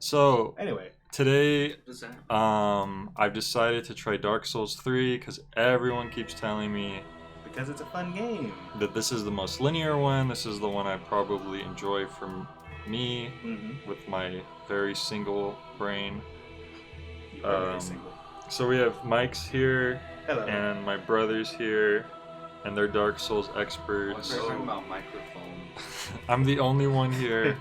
So Anyway, today, I've decided to try Dark Souls 3 because everyone keeps telling me because it's a fun game. that this is the most linear one. This is the one I probably enjoy from me with my very single brain. You are very single. So we have Mike's here, Hello. and my brother's here, and they're Dark Souls experts. What's talking about microphones? I'm the only one here.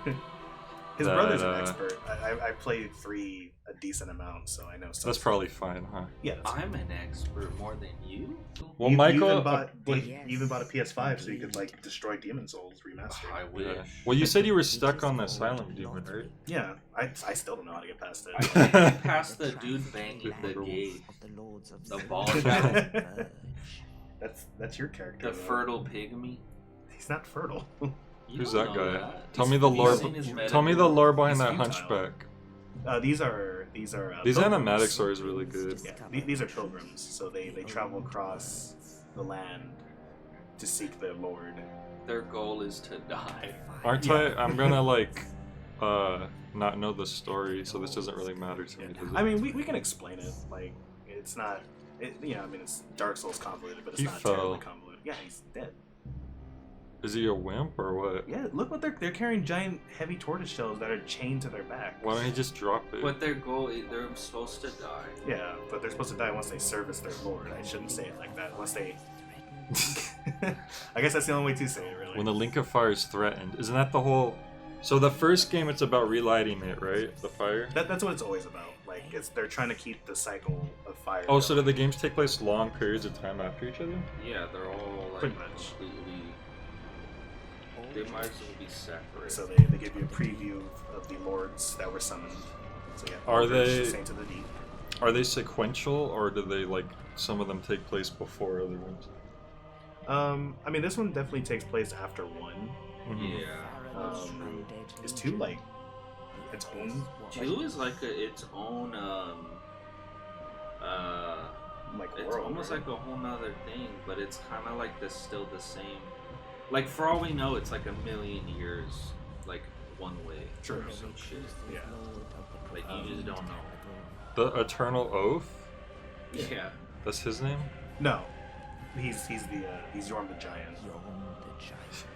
His brother's an expert. I played 3 a decent amount, so I know stuff. That's probably fine, huh? Yeah. I'm an expert more than you. Well, you Michael, you even bought a PS5 so you could like destroy Demon Souls remastered. I wish. Yeah. Well, you said you were stuck on the Silent Demon, right? Yeah, I still don't know how to get past I it. can't get past the dude banging the gate. The ball guy. That's your character. The though. fertile pigmy. He's not fertile. You Who's don't that know guy? that. Tell me the He's lore. seen his Tell me the lore behind He's that futile. hunchback. These are These pilgrims. animatics are really good. Yeah, these are pilgrims, so they travel across the land to seek their lord. Their goal is to die. Aren't Yeah. I'm gonna not know the story, so this doesn't really matter to me, does it? I mean, we can explain it. Like, it's not. I mean, it's Dark Souls convoluted, but it's He not fell. terribly convoluted. Yeah, he's dead. Is he a wimp or what? Yeah, look what they're carrying giant heavy tortoise shells that are chained to their back. Why don't he just drop it? But their goal is they're supposed to die. Yeah, but they're supposed to die once they service their lord. I shouldn't say it like that. Once they. I guess that's the only way to say it, really. When the Link of Fire is threatened, isn't that the whole? So the first game, it's about relighting it, right? The fire. That's what it's always about. Like, they're trying to keep the cycle of fire. Oh, so do going. the games take place long periods of time after each other? Yeah, they're all like Pretty much. completely. They might as well be separate. So they give you a preview of the lords that were summoned. So yeah, Are Eldritch, they- Saints of the Deep? Are they sequential, or do they some of them take place before other ones? I mean, this one definitely takes place after 1. Mhm. Yeah. Is 2 like its own? 2 is like its own Like it's world, almost right? like a whole nother thing, but it's kind of like still the same. Like, for all we know, it's like a million years, like, one way. Sure. Or some shit. Yeah. Like, you just don't know. The Eternal Oath. Yeah. That's his name. No, he's Yorm the Giant.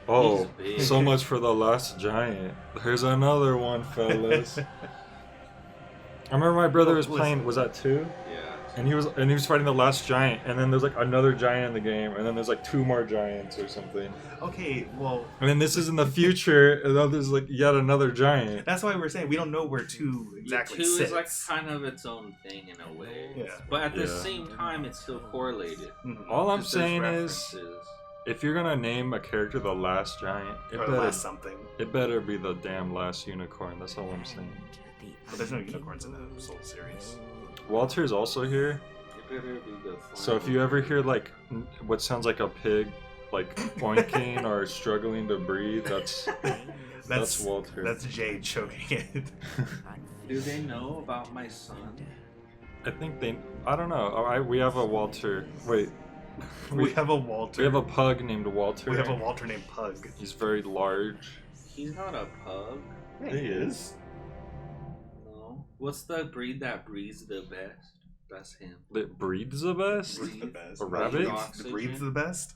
Oh, He's big. so much for the last giant. Here's another one, fellas. I remember my brother was playing. Was that 2? Yeah. And he was fighting the last giant, and then there's like another giant in the game, and then there's like 2 more giants or something. Okay, well, And then this is in the future, and then there's like yet another giant. that's why we're saying we don't know where 2 exactly 2 sits. is like kind of its own thing in a way. Yeah. But at the Yeah. same time, it's still correlated. Mhm. All I'm 'Cause there's saying is, references. if you're gonna name a character the last giant, or the last something. it better be the damn last unicorn. That's all I'm saying. But there's no unicorns in the Soul series. Walter's also here. It better be the So if you ever hear like what sounds like a pig, like oinking or struggling to breathe, that's Walter. That's Jade choking it. Do they know about my son? I think I don't know. We have a Walter. Wait. We have a Walter. We have a pug named Walter. We have a Walter named Pug. He's very large. He's not a pug. Yeah, He is. No. What's the breed that breeds the best? That's him. That breeds the best. Breeds the best. A rabbit? The breeds the best.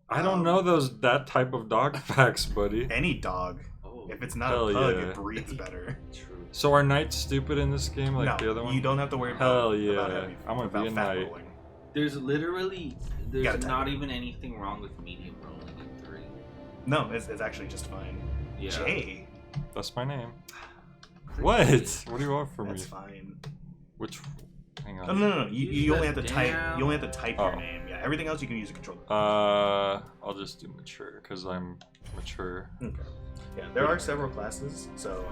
I don't know that type of dog facts, buddy. Any dog. Oh, If it's not Hell a pug, yeah. it breeds better. true. So are knights stupid in this game like the other No, one? you don't have to worry Hell about, yeah. about having, I'm gonna about be a fat knight. rolling. There's literally, gotta there's type not it. even anything wrong with medium rolling in 3. No, it's actually just fine. Yeah. Jay, That's my name. What? What do you want from me? that's fine. Which? Hang No, on. no. Use You only have the to type. damn- You only have to type Oh. your name. Yeah, everything else you can use a controller. I'll just do mature because I'm mature. Okay. Yeah, there are several classes. So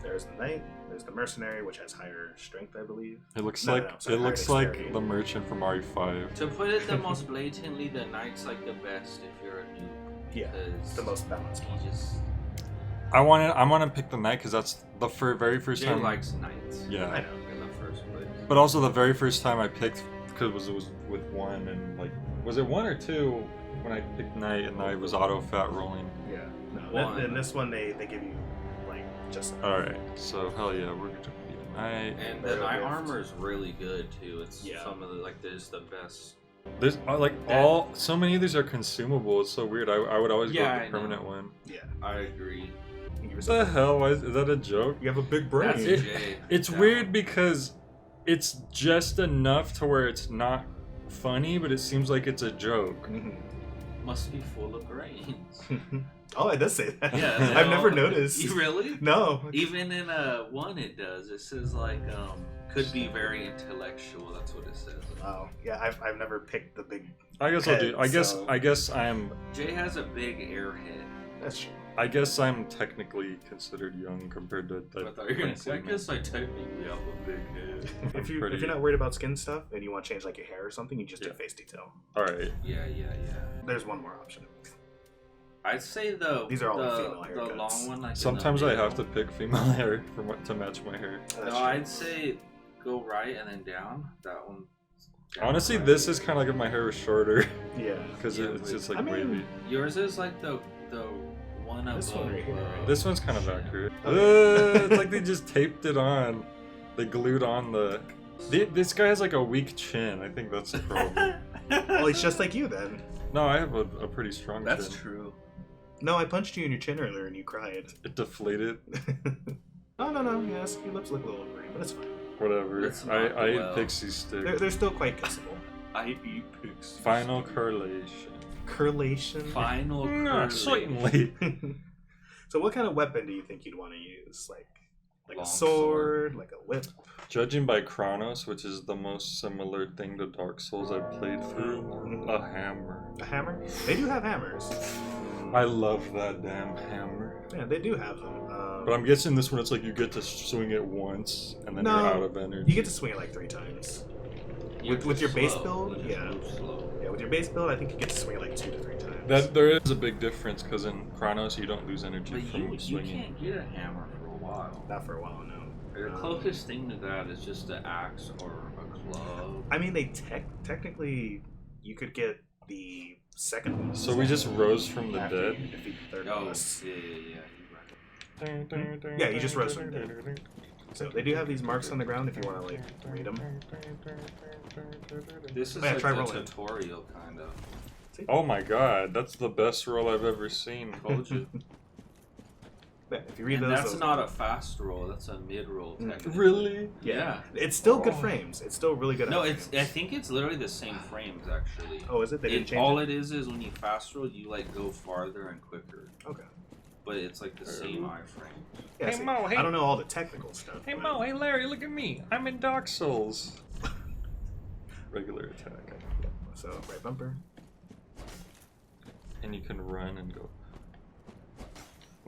there's the knight. There's the mercenary, which has higher strength, I believe. It looks No, like no, sorry, it looks higher like dexterity. the merchant from RE5. To put it the most blatantly, the knight's like the best if you're a noob. Yeah, it's Because the most balanced one. he just I want to pick the knight because that's the very first Jay time. likes knights. Yeah. I know. In the first place. But also the very first time I picked because it was with 1 and like was it 1 or 2 when I picked knight and I was auto fat rolling. Yeah. No. One. In this one, they give you like Just Alright, so hell yeah, we're gonna be tonight. And the night armor is really good too. It's Yeah. some of the like there's the best. There's like so many of these are consumable. It's so weird. I would always go Yeah, with the I know. permanent one. yeah. I agree. What the hell? Why is that a joke? You have a big brain. That's Jay. It's Yeah. weird because it's just enough to where it's not funny, but it seems like it's a joke. Mhm. Must be full of brains. Oh, it does say that. Yeah, I've never noticed. You really? No. Even in one, it does. It says like could be very intellectual. That's what it says. Oh, yeah. I've never picked the big. I guess I'll do. So- I guess I'm. Jay has a big airhead. That's true. I guess I'm technically considered young compared to. I thought you were gonna say. I guess I technically have a big head. If you're pretty- not worried about skin stuff and you want to change like your hair or something, you just do Yeah. face detail. All right. Yeah. There's one more option. I'd say These are all the female the haircuts. long one. Like in the Sometimes I have to middle. pick female hair to match my hair. That's No, true. I'd say go right and then down. That one. down Honestly, right. this is kind of like if my hair was shorter Yeah. because Yeah, it's but- just like I mean- wavy. Yours is like the one above. This one right here, right? This one's kind of accurate. Okay. It's like they just taped it on. They glued on this guy has like a weak chin. I think that's the problem. Well, it's just like you then. No, I have a pretty strong That's chin. true. No, I punched you in your chin earlier and you cried. It deflated. No. Yes, your lips look a little green, but it's fine. Whatever. It's I not ate well. pixie stick. They're still quite kissable. I eat pigs. Final correlation. Correlation. Final. Nah, curly. certainly. So, what kind of weapon do you think you'd want to use? Like a Long sword, like a whip? Judging by Chronos, which is the most similar thing to Dark Souls I've played through, a hammer. A hammer? They do have hammers. I love that damn hammer. Yeah, they do have them. But I'm guessing this one, it's like you get to swing it once, and then No, you're out of energy. you get to swing it like 3 times. With your base build, You just yeah. move slow. Yeah, with your base build, I think you get to swing it like 2 to 3 times. There is a big difference because in Chronos you don't lose energy But from you swinging. can't get a hammer for a while. Not for a while, no. The closest thing to that is just an axe or a club. I mean, they technically you could get the second one. So we just rose from the after dead? you defeat the third Oh, boss. yeah, you're right. Yeah, you just rose from the dead. So they do have these marks on the ground if you want to like read them. This is Yeah, like try a rolling. tutorial, kind of. Oh my god, that's the best roll I've ever seen. Told you. Yeah, if you read And those, that's those- not a fast roll. That's a mid roll. Technically. Really? Yeah. It's still good Oh. frames. It's still really good. No, at it's. I think it's literally the same frames actually. Oh, is it? They didn't change all it. it is when you fast roll, you like go farther and quicker. Okay. But it's like the same iframe. Yeah, Hey, see, Mo, hey. I don't know all the technical stuff. Hey but- Mo, hey Larry, look at me. I'm in Dark Souls. Regular attack. So right bumper. And you can run and go.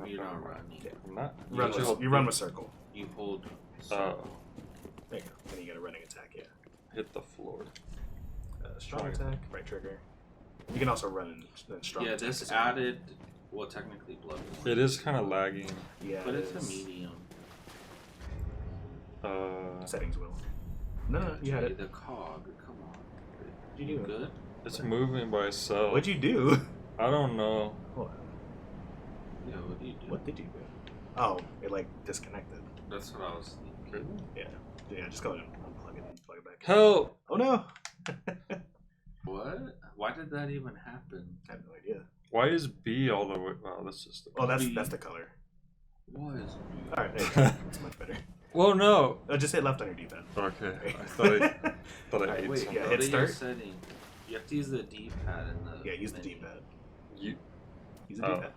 You're not running. Yeah. I'm not. Run just with, hold you run with circle. You hold. Oh, There you go. Then you get a running attack. Yeah. hit the floor. Strong Sorry. attack. Right trigger. You can also run and strong. Yeah, attack this as well. added. Well, technically blood. It is kind of lagging. Yeah, But it it's a is. medium. Settings will. No, you had it. The cog. Come on. What'd you do? Good. It's moving by itself. What'd you do? I don't know. Hold on. Yeah. What do you do? What did you do? Oh, it like disconnected. That's what I was thinking. Yeah. Yeah, just go ahead and unplug it and plug it back. Help! Oh no! What? Why did that even happen? I have no idea. Why is B all the way? Wow, that's just. Oh, that's B. the color. What is? Alright, there you go. It's much better. Whoa, no. Just hit left on your D-pad. Okay, I thought I Alright, ate wait, something. yeah, Go hit to your start. setting. You have to use the D-pad in the. Yeah, use the menu. D-pad. You. Use the Oh. D-pad.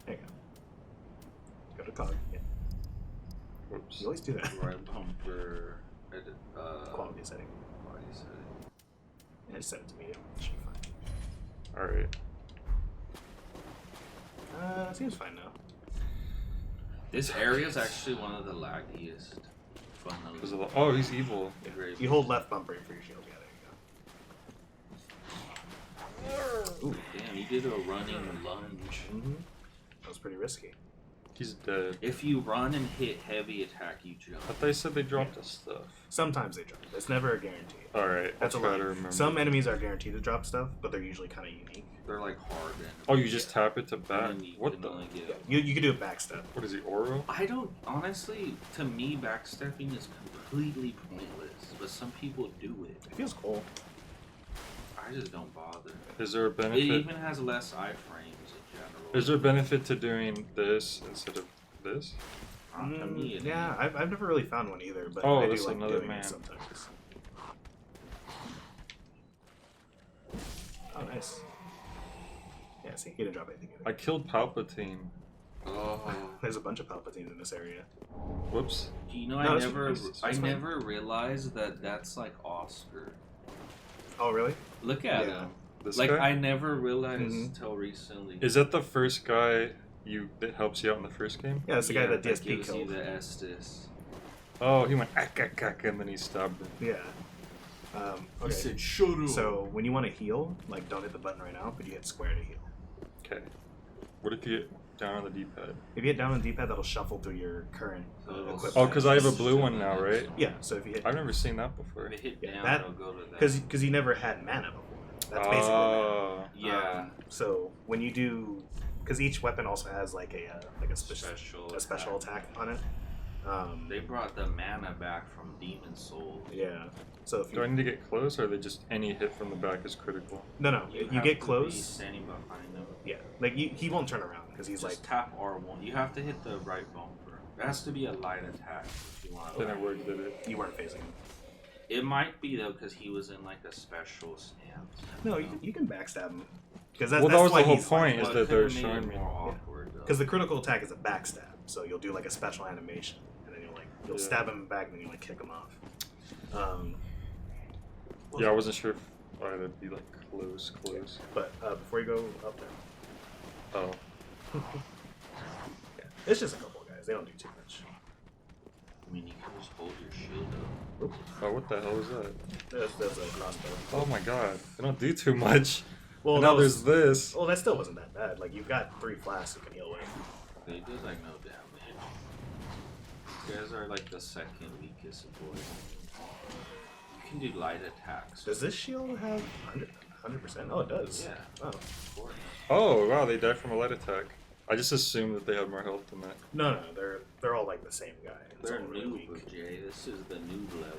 There you go. Go to cog. Yeah. Whoops. You always do that. Right bumper. Edit. Quality setting. Quality setting. Yeah, just set it to medium. It should be fine. All right. Seems fine now. This area is actually one of the laggiest. Because of the, oh, he's evil. Yeah. Great. You hold left bumper for your shield. Yeah, there you go. Ooh. Damn, you did a running lunge. Mm-hmm. That was pretty risky. He's dead. If you run and hit heavy attack, you jump. I thought you said they dropped us stuff. Sometimes they drop. It's never a guarantee. Alright, That's I'll a try lie. to remember. Some enemies are guaranteed to drop stuff, but they're usually kind of unique. They're like hard. Oh, you just tap it to back? And then you What can the? only get- You can do a backstep. What is he, Oro? I don't, honestly, to me, backstepping is completely pointless, but some people do it. It feels cool. I just don't bother. Is there a It benefit? even has less iframes in general. Is there a benefit to doing this instead of this? Not to me, it Yeah, ain't. I've never really found one either, but Oh, I do that's like another doing man. it sometimes. Oh, nice. Yeah, see, he didn't drop anything either. I killed Palpatine. Oh. There's a bunch of Palpatines in this area. Whoops. Do you know, No, I that's never, fine. I That's fine. never realized that that's like Oscar. Oh, really? Look at Yeah. him. This Like, guy? I never realized Mhm. until recently. Is that the first guy that helps you out in the first game? Yeah, it's the guy that DSP gives you killed. the Estes. Oh, he went ak, and then he stabbed him. Yeah. Okay. "Shut up." So when you want to heal, like don't hit the button right now, but you hit square to heal. Okay. What if you get down on the D-pad? If you hit down on the D-pad, that'll shuffle through your current equipment. Oh, because I have a blue one now, right? Yeah. So if you hit, I've never seen that before. If it hit Yeah, down, that- it'll go to that. because you never had mana before. That's basically mana. Oh. Yeah. So when you do, because each weapon also has like a special attack on it. They brought the mana back from Demon Soul. Yeah. So if Do I you need to get close, or are they just any hit from the back is critical? no, You you have get to be close. standing behind them. Yeah, like he won't turn around because he's Just like tap R1. You have to hit the right bumper. It has to be a light attack if you want. Then it worked, did it? you weren't facing him. It might be though because he was in like a special stance. No, you can backstab him because that's Well, that was why the whole he's point, Well, is it that they're could've made showing it me. more awkward though. because the critical attack is a backstab. So you'll do like a special animation, and then you'll Yeah. stab him back, and then you like kick him off. Yeah, I wasn't sure if I'd be like close. But before you go up there, Oh. yeah, it's just a couple of guys. They don't do too much. I mean, you can just hold your shield up. Oh, what the hell is that? There's a crossbow. Oh my god. They don't do too much. Well, And now that was- there's this. Well, that still wasn't that bad. Like you've got 3 flasks you can heal with. They did like no damage. These guys are like the second weakest boys. You can do light attacks. Does this shield have 100%? Oh, it does. Yeah, Oh. of course. Oh, wow, they died from a light attack. I just assumed that they had more health than that. No, they're all like the same guy. It's They're all really noob, weak. Jay. This is the noob level.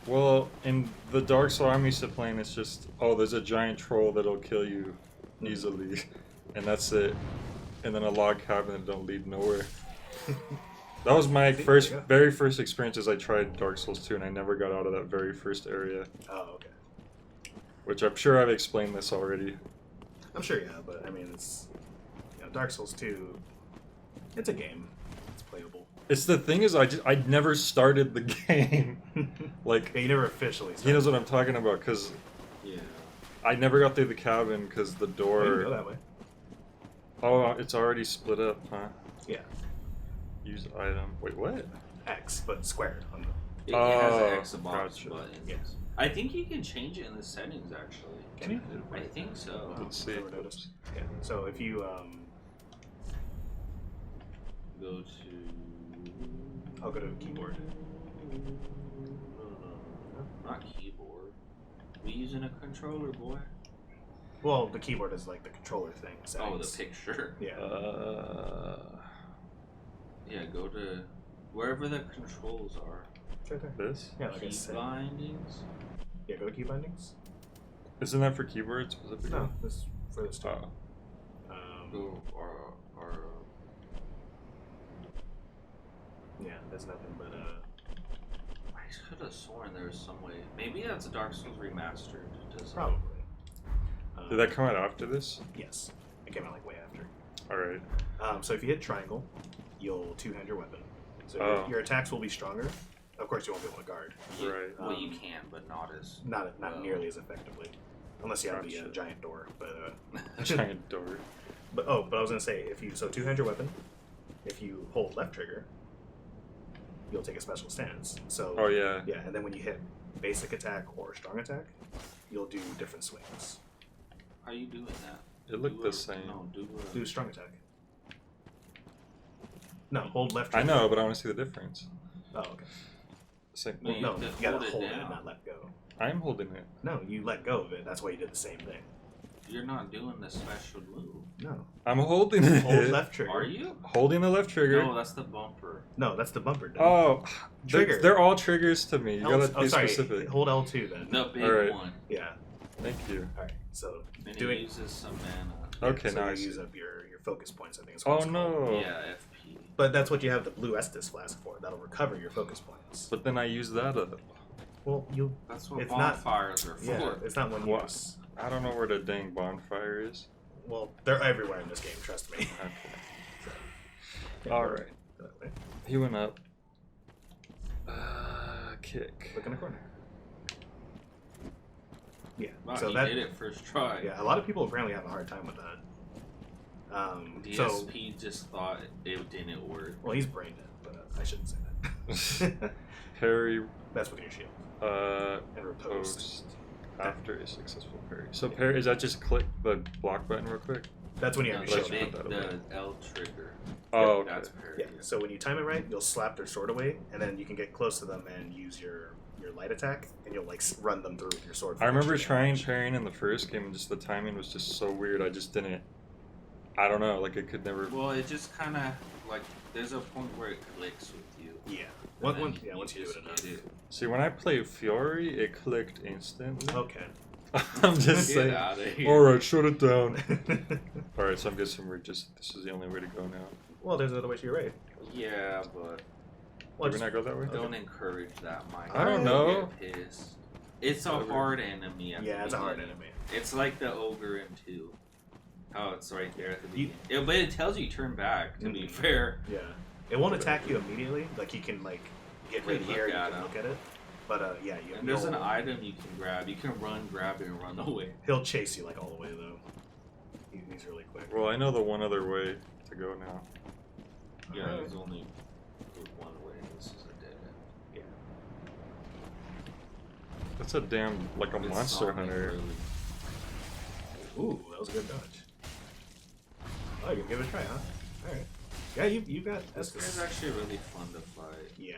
Well, in the Dark Soul I'm used to playing, it's just, oh, there's a giant troll that'll kill you easily, and that's it. And then a log cabin that don't lead nowhere. That was my very first experience as I tried Dark Souls 2, and I never got out of that very first area. Oh, okay. Which I'm sure I've explained this already. I'm sure, yeah, but I mean, it's Dark Souls 2. It's a game. It's playable. It's the thing is, I never started the game. Like, Yeah, you never officially. he knows what I'm talking about, because Yeah. I never got through the cabin because the Oh, you door. can go that way. Oh, it's already split up, huh? Yeah, Use item. Wait, what? X, but squared on the. It has Oh, an Xbox gotcha. button. Yes. I think you can change it in the settings actually. Can you? I think so. Let's see. Never noticed. Yeah. So if you Go to. I'll go to keyboard. Not keyboard. We using a controller, boy. Well, the keyboard is like the controller thing. Oh, the Settings. picture. Yeah. Yeah, go to wherever the controls are. It's right there. This? Yeah, like I Key said. bindings. Yeah, go to key bindings. Isn't that for keyboards specifically? No, this for this too. Oh. Go or Yeah, there's nothing but I could have sworn there was some way. Maybe that's Dark Souls remastered. Does probably. Did that come out after this? Yes, it came out like way after. Alright. So if you hit triangle, you'll two-hand your weapon. So Oh. your attacks will be stronger. Of course, you won't be able to guard. Right. Well, you can, but not as. Not well. nearly as effectively, unless you have the Gotcha. giant door. But Giant door. but I was gonna say if you two-hand your weapon, if you hold left trigger, you'll take a special stance. So Oh, yeah. yeah, and then when you hit basic attack or strong attack, you'll do different swings. How you doing that? It looked Do the a- same. No, do Do strong attack. No, hold left I trigger. know, but I want to see the difference. Oh, okay. Same. No, you No, have you to gotta hold it hold it down. and not let go. I'm holding it. No, you let go of it. That's why you did the same thing. You're not doing the special move. No. I'm holding it. Hold left trigger. Are you? Holding the left trigger. No, that's the bumper. No, that's the bumper. Dude. Oh, Trigger. They're all triggers to me. You gotta be sorry. specific. Hold L2 then. The big Alright. one. Yeah. Thank you. All right. So And doing. it uses some mana. Okay, so now I you see. use up your focus points. I think. Is what Oh it's called. no. Yeah, FP. But that's what you have the blue Estus flask for. That'll recover your focus points. But then I use that up. Well, you. That's what It's not- bonfires are for. Yeah, it's not one What? use. I don't know where the dang bonfire is. Well, they're everywhere in this game. Trust me. Okay. Yeah, All go right. that way. He went up. Kick. Look in the corner. Yeah. Wow, so he that. did it first try. Yeah, a lot of people apparently have a hard time with that. So DSP just thought it didn't work. well, he's brain dead, but I shouldn't say that. Parry. That's with your shield and riposte. Post after a successful parry. So parry, is that just click the block button real quick? That's when you No, have the your shield. Let's out. put that away. the L trigger. Oh, okay. That's parry. Yeah. So when you time it right, you'll slap their sword away, and then you can get close to them and use your light attack, and you'll like run them through with your sword. for I remember extra trying damage. parrying in the first game, and just the timing was just so weird. I just didn't. I don't know. Like it could never. Well, it just kind of like there's a point where it clicks with you. Yeah. and Once then you do just it enough. get it. See, when I play Fury, it clicked instantly. Okay. I'm just Get saying. out of here. All right, shut it down. All right, so I'm guessing this is the only way to go now. Well, there's another way to your raid. Yeah, but Well, Did we not go that way? don't encourage that, Mike. I don't You'll know. Get pissed. It's a Whatever. hard enemy. At yeah, the it's a hard beginning. enemy. It's like the ogre in 2. Oh, it's right there at the You- beginning. But it tells you turn back, to be Mhm. fair. Yeah. It won't attack you immediately. Like you can like get You right can here, look you at can him. look at it. But yeah, And there's an you'll- item you can grab. You can run, grab it, and run away. He'll chase you like all the way though. He's really quick. Well, I know the one other way to go now. Yeah, Alright. there's only one way. This is a dead end. Yeah. That's a damn like a It's monster Sonic, hunter. really. Ooh, that was a good dodge. Oh, you're gonna give it a try, huh? All right. Yeah, you got This guy's Estus. actually really fun to fight. Yeah.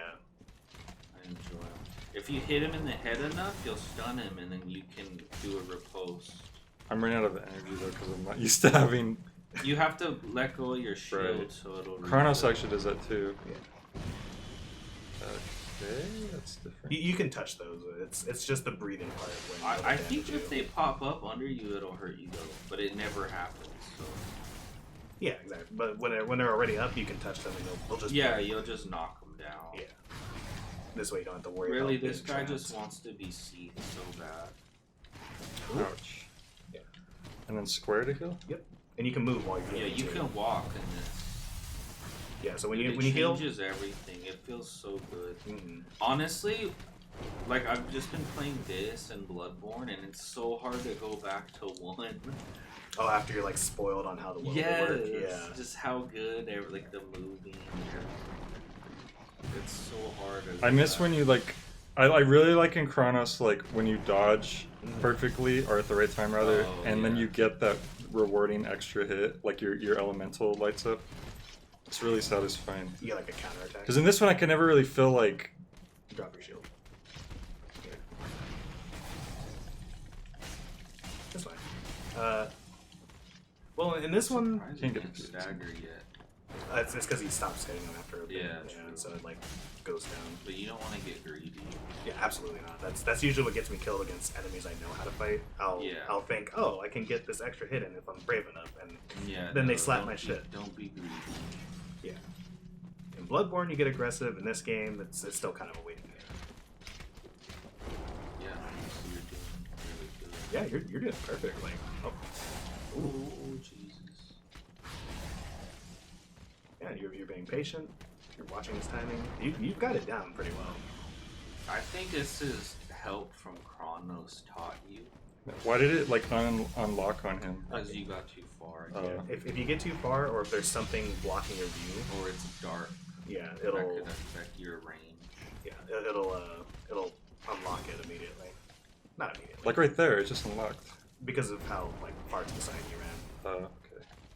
I enjoy him. If you hit him in the head enough, you'll stun him, and then you can do a riposte. I'm running out of energy though because I'm not used to having. You have to let go of your shield Right. so it'll. Chronos refill. actually does that too. Yeah. Okay, that's different. You can touch those. It's just the breathing part. When I they'll think damage if you. they pop up under you, it'll hurt you though, but it never happens. So Yeah, exactly. But when they're already up, you can touch them and they'll just yeah, you'll just knock them down. Yeah. This way you don't have to worry Really, about this being guy trapped. just wants to be seethed so bad. Ouch. Yeah. And then square to kill? And you can move while you're doing Yeah, it you too. can walk in this. Yeah, so when Dude, you it when you heal, changes everything. It feels so good. Mhm. Honestly, like I've just been playing this and Bloodborne, and it's so hard to go back to 1. oh, after you're like spoiled on how the world Yeah, will work. Yeah. just how good like the moving and everything. It's so hard. to I go miss back. when you like. I really like in Chronos like when you dodge Mhm. perfectly or at the right time rather, Oh, and then yeah. you get that rewarding extra hit, like your elemental lights up. It's really satisfying. You get like a counter attack. Because in this one, I can never really feel like. Drop your shield. Yeah. That's fine. Well, in this one, Surprised Can't you get didn't the kills. stagger yet, it's because he stops hitting them after a bit. Yeah, true. So it like goes down. but you don't want to get greedy. Yeah, absolutely not. That's usually what gets me killed against enemies I know how to fight. Yeah. I'll think, oh, I can get this extra hit in if I'm brave enough, and Yeah. Then they no, slap don't my be- shit. Don't be greedy. yeah. In Bloodborne, you get aggressive. In this game, it's still kind of a waiting game. Yeah, so you're doing really good. Yeah, you're doing perfect. Like, oh, Oh, Jesus. yeah, you're being patient. You're watching his timing. You've got it down pretty well. I think this is help from Chronos taught you Why did it like unlock on him? because you got too far. If you get too far, or if there's something blocking your view, Or it's dark. yeah, That it'll could affect your range. it'll unlock it immediately. Not immediately, Like right there, it's just unlocked. because of how like far to the side you ran. Okay.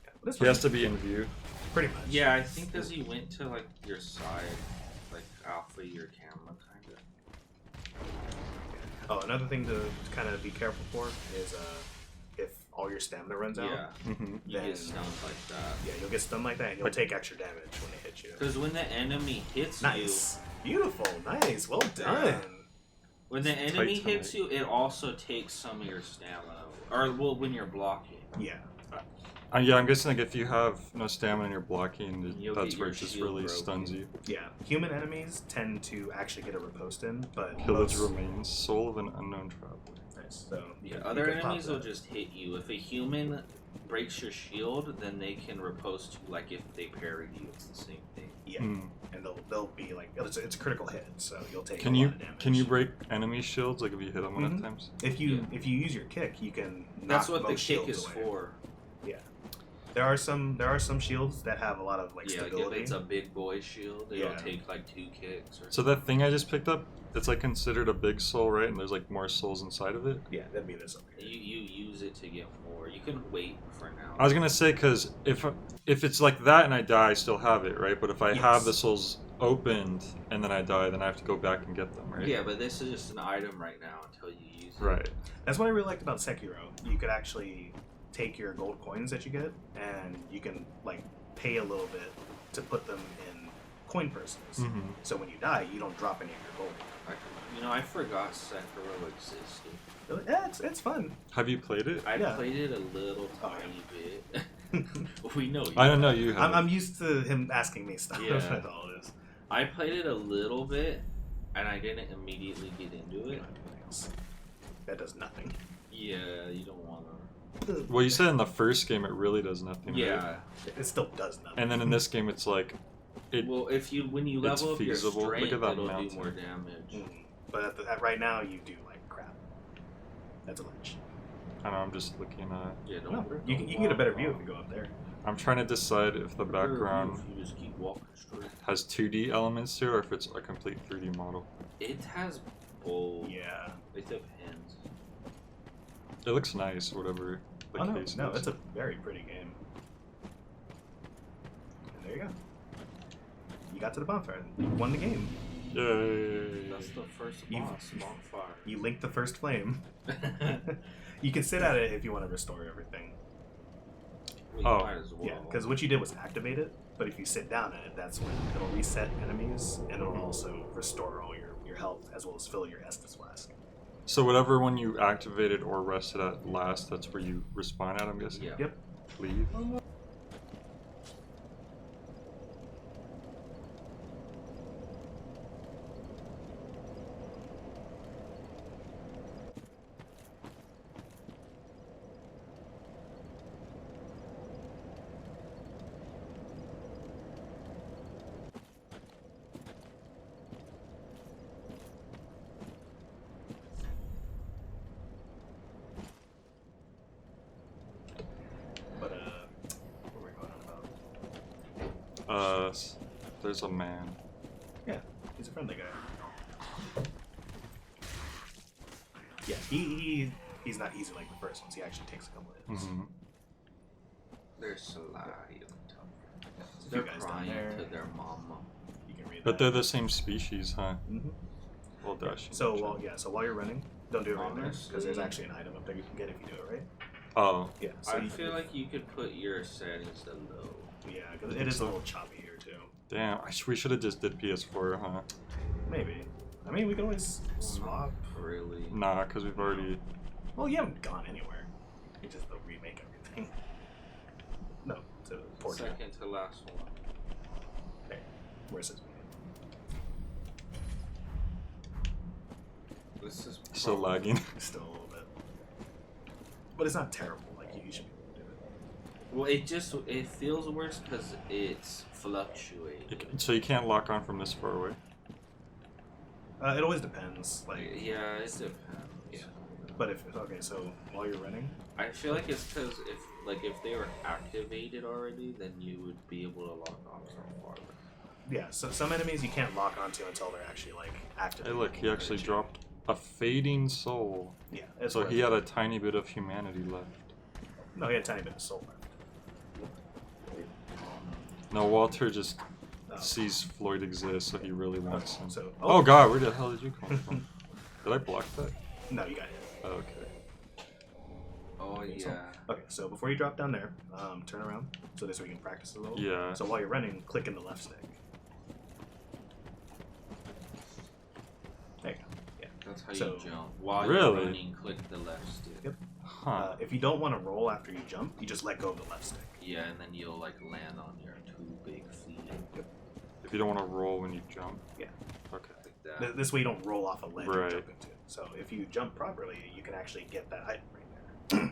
Yeah, but it's He has fine. to be in view. Pretty much. Yeah, I think as you went to like your side, like alpha your camera kind of. Oh, another thing to kind of be careful for is if all your stamina runs out. Yeah, Mm-hmm. you Then- get stunned like that. Yeah, you'll get stunned like that, and you'll take extra damage when they hit you. Because when the enemy hits Nice, beautiful, nice, well done. when the enemy tight hits you, it also takes some of your stamina. Or well, when you're blocking. Yeah, Yeah, I'm guessing like if you have no stamina and you're blocking, You'll that's get where your it just shield really broken. stuns you. yeah. Human enemies tend to actually get a riposte in, but Pillage most- remains, soul of an unknown traveler. Nice. So Yeah, you other can pop enemies will that. just hit you. If a human breaks your shield, then they can riposte you like if they parried you. It's the same thing. Yeah, Hmm. and they'll be like it's a critical hit, so you'll take Can a you lot of damage. can you break enemy shields like if you hit them enough Mhm. times? If you use your kick, you can knock That's what the most kick shields is away. for. There are some shields that have a lot of like Yeah, like if stability. it's a big boy shield, it'll Yeah. take like 2 kicks. Or So that thing I just picked up, it's like considered a big soul, right? And there's like more souls inside of it. Yeah, that'd be this over here. you use it to get more. You can wait for now. I was gonna say because if it's like that and I die, I still have it, right? But if I have Yes. the souls opened and then I die, then I have to go back and get them, right? Yeah, but this is just an item right now until you use it. Right. That's what I really liked about Sekiro. You could actually take your gold coins that you get, and you can like pay a little bit to put them in coin purses. Mm-hmm. So when you die, you don't drop any of your gold. I forgot Sekiro existed. Really? Yeah, it's fun. Have you played it? I Yeah. played it a little Oh, tiny bit. We know you. I don't know. You have. I'm used to him asking me stuff. Yeah. That's all it is. I played it a little bit, and I didn't immediately get into it. That does nothing. Yeah, you don't wanna. Well, you said in the first game it really does nothing. Right? Yeah. It still does nothing. And then in this game, it's like, Well, when you It's level up your feasible. Look strength, at that it'll mountain. do more damage. Mhm. But at right now, you do like crap. That's a ledge. I don't know. I'm just looking at. Yeah, No, don't. you can get a better view if you go up there. I'm trying to decide if the background You just keep walking straight. has 2D elements to it or if it's a complete 3D model. It has both. Yeah. It depends. It looks nice, whatever the Oh no, case no, is. it's a very pretty game. And there you go. You got to the bonfire. You won the game. Yay! That's the first You- boss, bonfire. You linked the first flame. You can sit at it if you want to restore everything. Well, you Oh. might as well. Yeah, because what you did was activate it, but if you sit down at it, that's when it'll reset enemies, and it'll also restore all your health, as well as fill your Estus flask. So whatever one you activated or rested at last, that's where you respawn at, I'm guessing? Yeah. Yep. Leave? But what were we going on about? There's a man. Yeah, he's a friendly guy. Yeah, he's not easy like the first ones. He actually takes a couple hits. Mm-hmm. There's Salai. There's a few They're guys down crying there. to their mama. You can read But that. they're the same species, huh? Mhm. Well, dashing. So while you're running, don't do it right there because there's Honestly- actually an item up there you can get if you do it right. Oh, Yeah. So I you feel like you could put your settings to low. yeah, because it is a little choppy here too. damn. We should have just did PS4, huh? Maybe. I mean, we can always swap. Really? Nah, because we've already. Well, you haven't gone anywhere. You just remake everything. No, it's a portrait. Second to last one. Okay. Where's his? This is Still probably- lagging. Still a little bit. But it's not terrible. Like you should be able to do it. Well, it feels worse because it's fluctuating. So you can't lock on from this far away. It always depends. Like, Yeah, it depends. Yeah. But if okay, so while you're running, I feel like it's because if they were activated already, then you would be able to lock on so farther. yeah. So some enemies you can't lock onto until they're actually like Hey, activated. look, he actually dropped a fading soul. Yeah. It's So worth he it. had a tiny bit of humanity left. No, he had a tiny bit of soul left. No, Walter just Oh. sees Floyd exist, so he really wants him. So, Oh god, where the hell did you come from? Did I block that? No, you got hit. Oh, okay. Oh yeah. Okay, so before you drop down there, turn around. So this way you can practice a little. Yeah. So while you're running, click in the left stick. There you go. Yeah. That's how So- you jump. While Really? you're running, click the left stick. Yep. Huh. If you don't want to roll after you jump, you just let go of the left stick. Yeah, and then you'll like land on your 2 big feet. If you don't want to roll when you jump. Yeah. Okay. Like that. This way you don't roll off a ledge Right. and jump into it. So if you jump properly, you can actually get that item right there.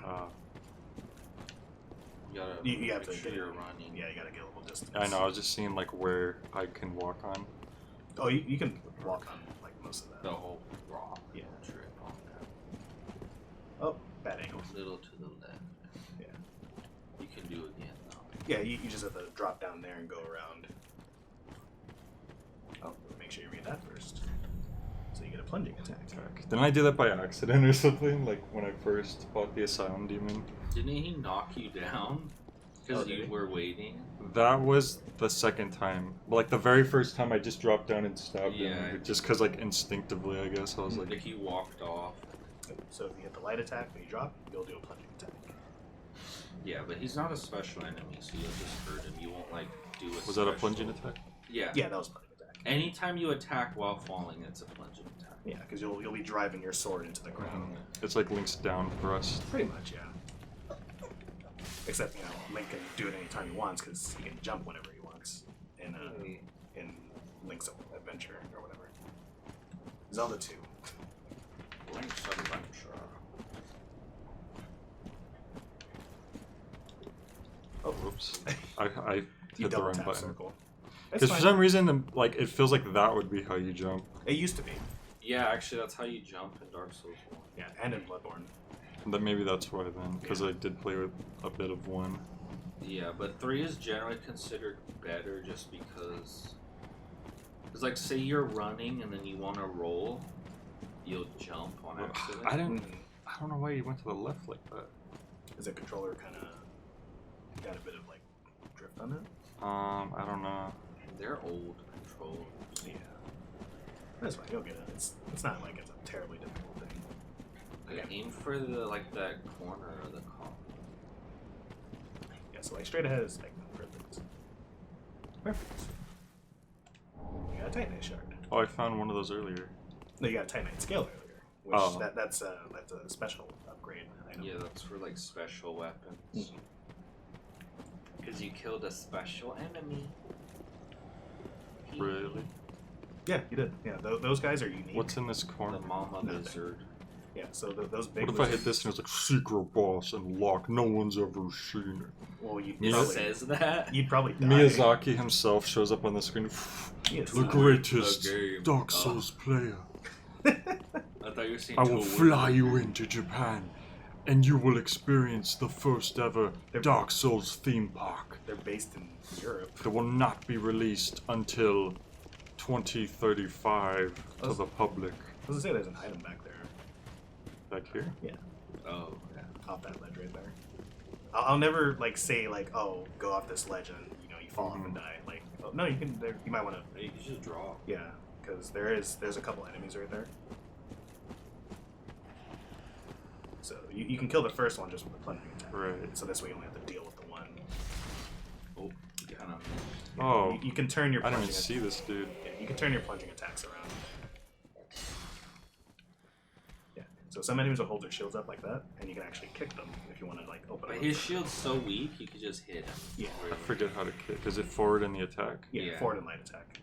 You gotta You have make to sure get- you're running. Yeah, you gotta get a little distance. I know, I was just seeing like where I can walk on. Oh, you can walk on like most of that. The whole rock. Yeah. Trip on that. Oh, bad angle. A little to the left. Yeah. You can do again though. Yeah, you just have to drop down there and go around. Oh, make sure you read that first. So you get a plunging attack. Didn't I do that by accident or something? Like when I first fought the Asylum Demon? Didn't he knock you down? Because Oh, did you he? were waiting. That was the second time. Like the very first time I just dropped down and stabbed Yeah. him. Just cause like instinctively I guess I was Like like, he walked off. So if you hit the light attack when you drop, you'll do a plunging attack. Yeah, but he's not a special enemy, so you'll just hurt him. You won't like do a. was that a special- plunging attack? Yeah. Yeah, that was plunging attack. Anytime you attack while falling, it's a plunging attack. Yeah, because you'll be driving your sword into the ground. It's like Link's down thrust. Pretty much, yeah. Except, Link can do it anytime he wants because he can jump whenever he wants in Link's Adventure or whatever. Zelda 2. Link's Adventure. Oh, Oops. I you hit the double wrong tap button. circle. That's Because for fine. some reason, like it feels like that would be how you jump. It used to be. Yeah, actually, that's how you jump in Dark Souls 1. Yeah, and in Bloodborne. That maybe that's why then, because Yeah. I did play with a bit of one. Yeah, but 3 is generally considered better just because. It's like, say you're running and then you want to roll, you'll jump on accident. I don't know why you went to the left like that. Is the controller kind of got a bit of like drift on it? I don't know. They're old controllers. Yeah. That's fine. You'll get it. It's not like it's a terribly difficult thing. Okay, aim for the that corner of the column. Yeah. So like straight ahead is like perfect. Perfect. You got a Titanite shard. Oh, I found one of those earlier. No, you got a Titanite scale earlier, which Oh. that's a special upgrade item. Yeah, that's for like special weapons. Mhm. Because you killed a special enemy. Really? Yeah, you did. Yeah, those guys are unique. What's in this The corner? mama Nothing. lizard. Yeah, so those big. What if I hit this and it's like secret boss and lock? No one's ever seen it. Well, you'd It probably, says that. you'd probably die. Miyazaki himself shows up on the screen. Yes. The greatest game. Dark Souls player. I thought you were saying I to will a fly woman. you into Japan, and you will experience the first ever They're- Dark Souls theme park They're based in Europe. that will not be released until 2035 to Oh. the public. I was gonna say there's an item back there. Back here? Oh, yeah. Off that ledge right there. I'll never like say like, oh, go off this ledge and you fall off and die. Like, oh, no, you can. You might want to. You can just draw. Yeah, because there's a couple enemies right there. So you can kill the first one just with the plunging attack. Right. So this way you only have to deal with the one. Oh, you kind of Oh, You can turn your. I didn't plunging even see this dude. Yeah, you can turn your plunging attacks around. Yeah. So some enemies will hold their shields up like that, and you can actually kick them if you want to like open But up. his shield's so weak, you could just hit him. Yeah. I forget how to kick. Is it forward in the attack? Yeah, Yeah. forward and light attack.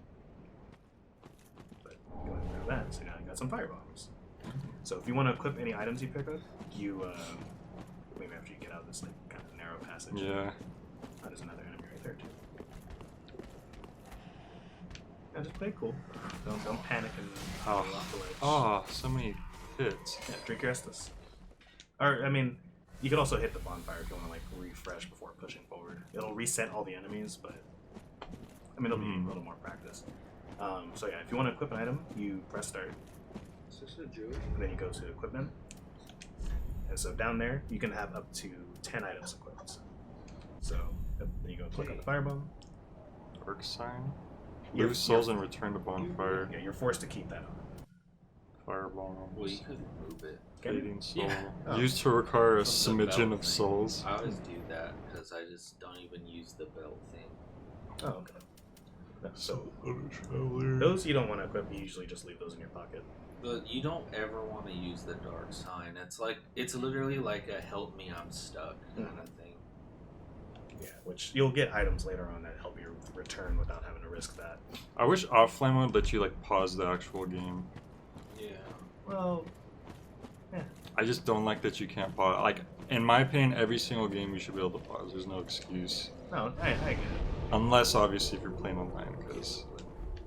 But go ahead and grab that. So now you got some firebombs. So if you want to equip any items you pick up, you maybe after you get out of this like kind of narrow passage. Yeah. Oh, there's another enemy right there too. Yeah, just play it cool. Don't panic and Oh. go off the ledge. Oh, so many hits. Yeah, drink your Estus. Or I mean, you could also hit the bonfire if you want to like refresh before pushing forward. It'll reset all the enemies, but I mean it'll be a little more practice. So yeah, if you want to equip an item, you press start. Is this a Jew? And then you go to equipment. And so down there, you can have up to 10 items equipped. So then you go click on the firebomb, Dark Sign. You're- Lose souls and return to bonfire. Yeah, you're forced to keep that on. Fireball. Well, you could remove it. Fading soul. Yeah. Oh. Used to require a From the smidgen belt of thing. souls. I always do that because I just don't even use the belt thing. Oh, okay. No, so Traveler. those you don't want to equip. You usually just leave those in your pocket. But you don't ever want to use the dark sign. It's literally like a help me I'm stuck kind of thing. Yeah, which you'll get items later on that help you return without having to risk that. I wish offline mode let you like pause the actual game. Yeah. Well, I just don't like that you can't pause. Like in my opinion, every single game you should be able to pause. There's no excuse, no, I get it. unless obviously if you're playing online, because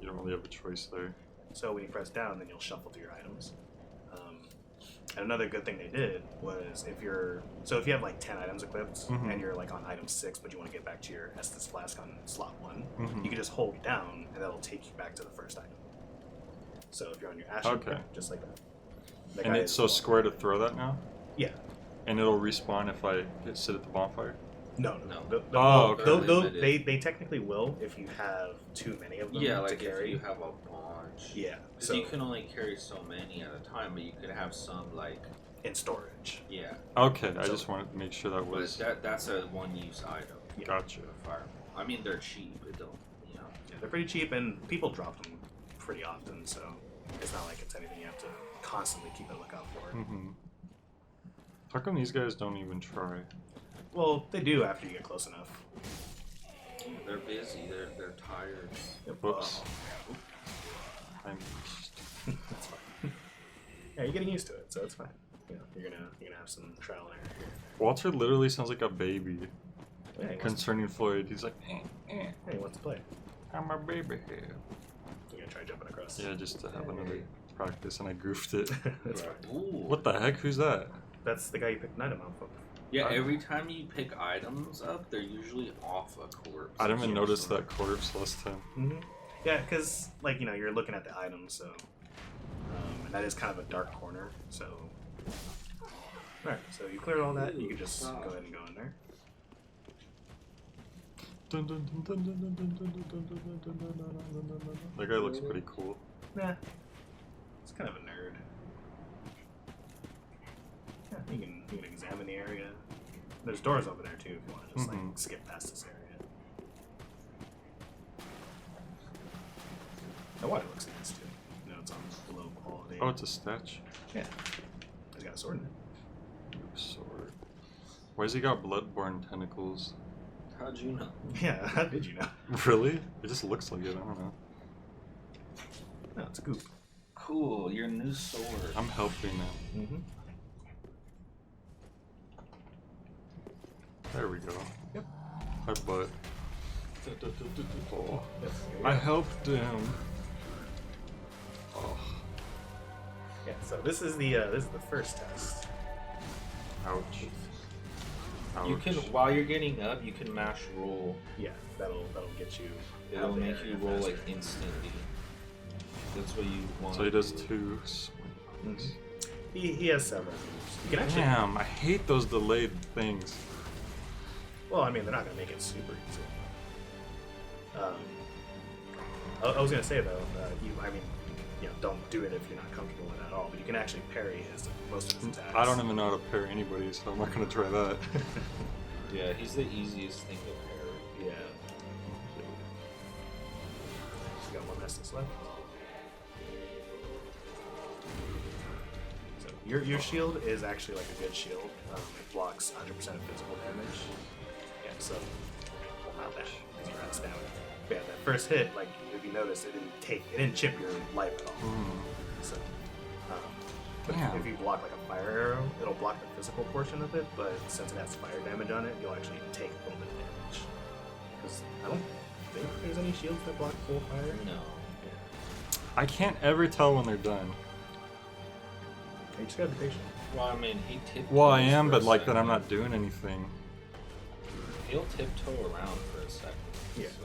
you don't really have a choice there. So when you press down, then you'll shuffle through your items. And another good thing they did was if you have like 10 items equipped Mhm. and you're like on item 6, but you want to get back to your Estus flask on slot 1, Mhm. you can just hold down and that'll take you back to the first item. So if you're on your Ashen, Okay. just like that. That And guy it's is so long. square to throw that now, Yeah. and it'll respawn if I sit at the bonfire. No. No. Oh, okay. They're limited. They technically will if you have too many of them Yeah, to like if carry. you have a bunch. Yeah. Because So you can only carry so many at a time, but you could have some like in storage. yeah. Okay, I So- just wanted to make sure that But was. that's a one-use item. Yeah. Gotcha. Fire. I mean, they're cheap. It don't. You know. Yeah, they're pretty cheap and people drop them pretty often, so it's not like it's anything you have to constantly keep a lookout for. Mm-hmm. How come these guys don't even try? Well, they do after you get close enough. They're busy. They're tired. Whoops. I'm. That's fine. Yeah, you're getting used to it, so it's fine. You know, you're gonna have some trial and error here. Walter literally sounds like a baby. Yeah, he wants, Concerning Floyd, he's like, yeah, he wants to play. I'm a baby here. You're gonna try jumping across. Yeah, just to have another practice, and I goofed it. That's fine. Ooh. What the heck? Who's that? That's the guy you picked an item off of. Yeah, every time you pick items up, they're usually off a corpse. I didn't even of some notice sort. that corpse last time. Mm-hmm. Yeah, because like you're looking at the items, so and that is kind of a dark corner. So, all right, so you cleared all that. You can just go ahead and go in there. That guy looks pretty cool. Nah, it's kind of a nerd. Yeah, you can examine the area. There's doors over there too if you want to just like skip past this area. The water looks nice too. You know, it's on low quality. Oh, it's a statue. Yeah. He's got a sword in it. Sword. Why's he got bloodborne tentacles? How'd you know? Yeah, how did you know? Really? It just looks like it. I don't know. No, it's goop. Cool, your new sword. I'm helping now. Mm-hmm. There we go. Yep. Hi, butt. Oh. Yep. I helped him. Oh. Yeah. So this is the first test. Ouch. Ouch. You can, while you're getting up, you can mash roll. Yeah, that'll get you. It'll out make there you roll faster. like instantly. That's what you want. So he does to do. 2 swings. He has several moves. You can actually. Damn, I hate those delayed things. Well, I mean, they're not gonna make it super easy. I was gonna say though, don't do it if you're not comfortable with it at all. But you can actually parry most of his attacks. I don't even know how to parry anybody, so I'm not gonna try that. Yeah, he's the easiest thing to parry. Yeah. He's got one Estus left. So your shield is actually like a good shield. It blocks 100% of physical damage. Yeah, so well, not that because you're out of stamina. But yeah, that first hit, like if you notice, it didn't chip your life at all. So, but Damn. if you block like a fire arrow, it'll block the physical portion of it. But since it has fire damage on it, you'll actually take a little bit of damage. Because I don't think there's any shields that block full fire. No. Yeah. I can't ever tell when they're done. You just gotta be patient. Well, I mean, he tiptoes. Well, I am, for but a like then I'm second. not doing anything. He'll tiptoe around for a second. Yeah. So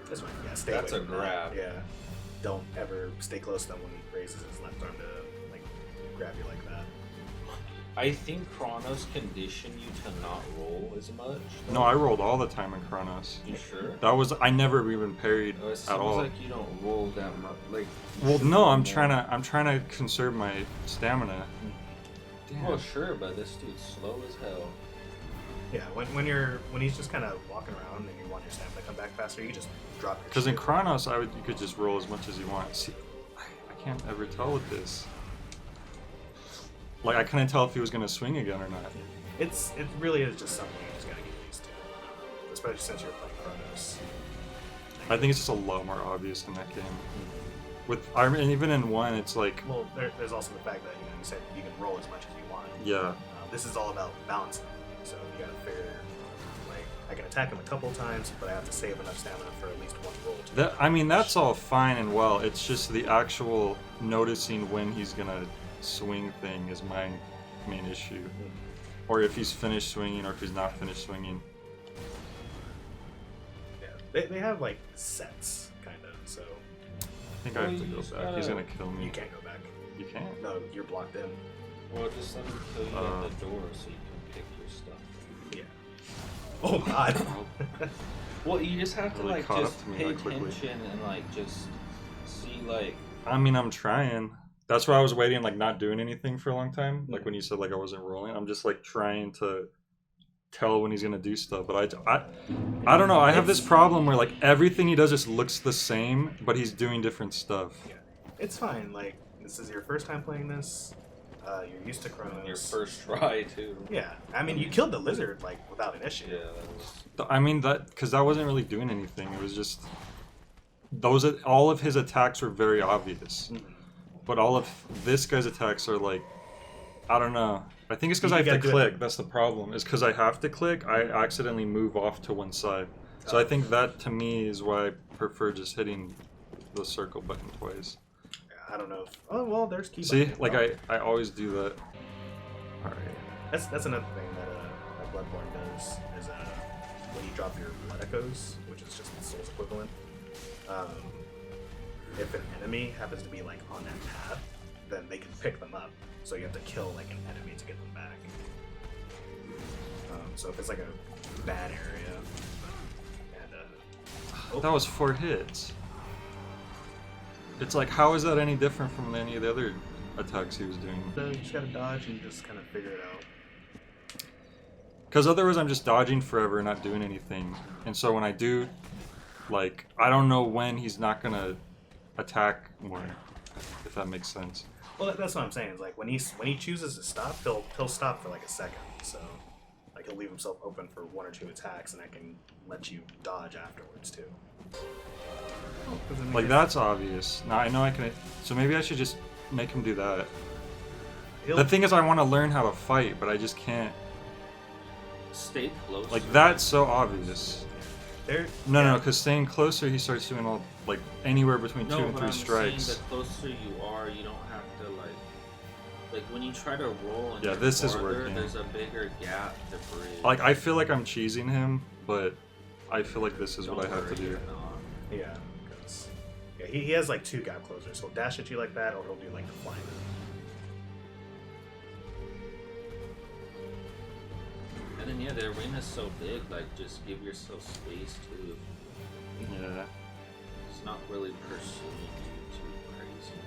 That's fine. Yeah, stay That's away a from that. grab. Yeah. Don't ever stay close to them when he raises his left arm to like grab you like that. I think Chronos condition you to not roll as much. No, I rolled all the time in Chronos. You sure? That was I never even parried Oh, it at seems all. like you don't roll that much. Like. you Well, should no, roll I'm more. trying to conserve my stamina. Damn. Well, sure, but this dude's slow as hell. Yeah, when he's just kind of walking around and you want your stamina to come back faster, you just drop your Because in shield. Chronos, you could just roll as much as you want. See, I can't ever tell with this. Like, I couldn't tell if he was gonna swing again or not. It really is just something you just gotta get used to, especially since you're playing Chronos. I think it's just a lot more obvious in that game. And even in 1, it's like, Well, there's also the fact that you said you can roll as much as you want. yeah. This is all about balancing, so you gotta figure like I can attack him a couple times, but I have to save enough stamina for at least one roll. That's all fine and well. It's just the actual noticing when he's gonna swing thing is my main issue. Or if he's finished swinging or if he's not finished swinging. Yeah, they have like sets, kind of. So I think I have to go back. He's gonna kill me. you can't go back. You can't? No, you're blocked in. Well, just let him kill you at the door so you can pick your stuff. Yeah. Oh God. Well, you just have to Really like caught just up to me pay that quickly. attention and like just see like. I mean, I'm trying. That's why I was waiting, like not doing anything for a long time. Like when you said like I wasn't rolling, I'm just like trying to tell when he's gonna do stuff. But I don't know. I have this problem where like everything he does just looks the same, but he's doing different stuff. Yeah, it's fine. Like this is your first time playing this. You're used to Chronos. Your first try too. Yeah, I mean you killed the lizard like without an issue. Yeah, that was. I mean because that wasn't really doing anything. It was just all of his attacks were very obvious, but all of this guy's attacks are like, I don't know. I think it's because You I have to gotta do it. click. That's the problem. Is because I have to click. I accidentally move off to one side. So I think that to me is why I prefer just hitting the circle button twice. I don't know. Oh well, there's key. See, button. like I always do that. All right. That's another thing that Bloodborne does is when you drop your blood echoes, which is just the soul's equivalent. If an enemy happens to be like on that path, then they can pick them up. So you have to kill like an enemy to get them back. So if it's like a bad area, and That was 4 hits. It's like, how is that any different from any of the other attacks he was doing? you just gotta dodge and just kind of figure it out. Because otherwise I'm just dodging forever and not doing anything. And so when I do, like, I don't know when he's not gonna attack more, if that makes sense. Well, that's what I'm saying. Is like when he chooses to stop, he'll stop for like a second. So like he'll leave himself open for 1 or 2 attacks, and that can let you dodge afterwards too. Like, that's obvious. Now I know I can. So maybe I should just make him do that. The thing is, I want to learn how to fight, but I just can't. Stay close. Like, that's so obvious. There. No, because staying closer, he starts doing all, like, anywhere between 2 and 3 I'm strikes. saying the closer you are, you don't have to like when you try to roll and Yeah, you're this is farther, working. there's a bigger gap to bridge. Like, I feel like I'm cheesing him, but I feel like this is Don't what I have to worry, do. you're not. Yeah, because he has like 2 gap closers. He'll dash at you like that, or he'll do like the flying. And then yeah, the arena's so big, like just give yourself space too. Yeah. It's not really pursuing you too crazy.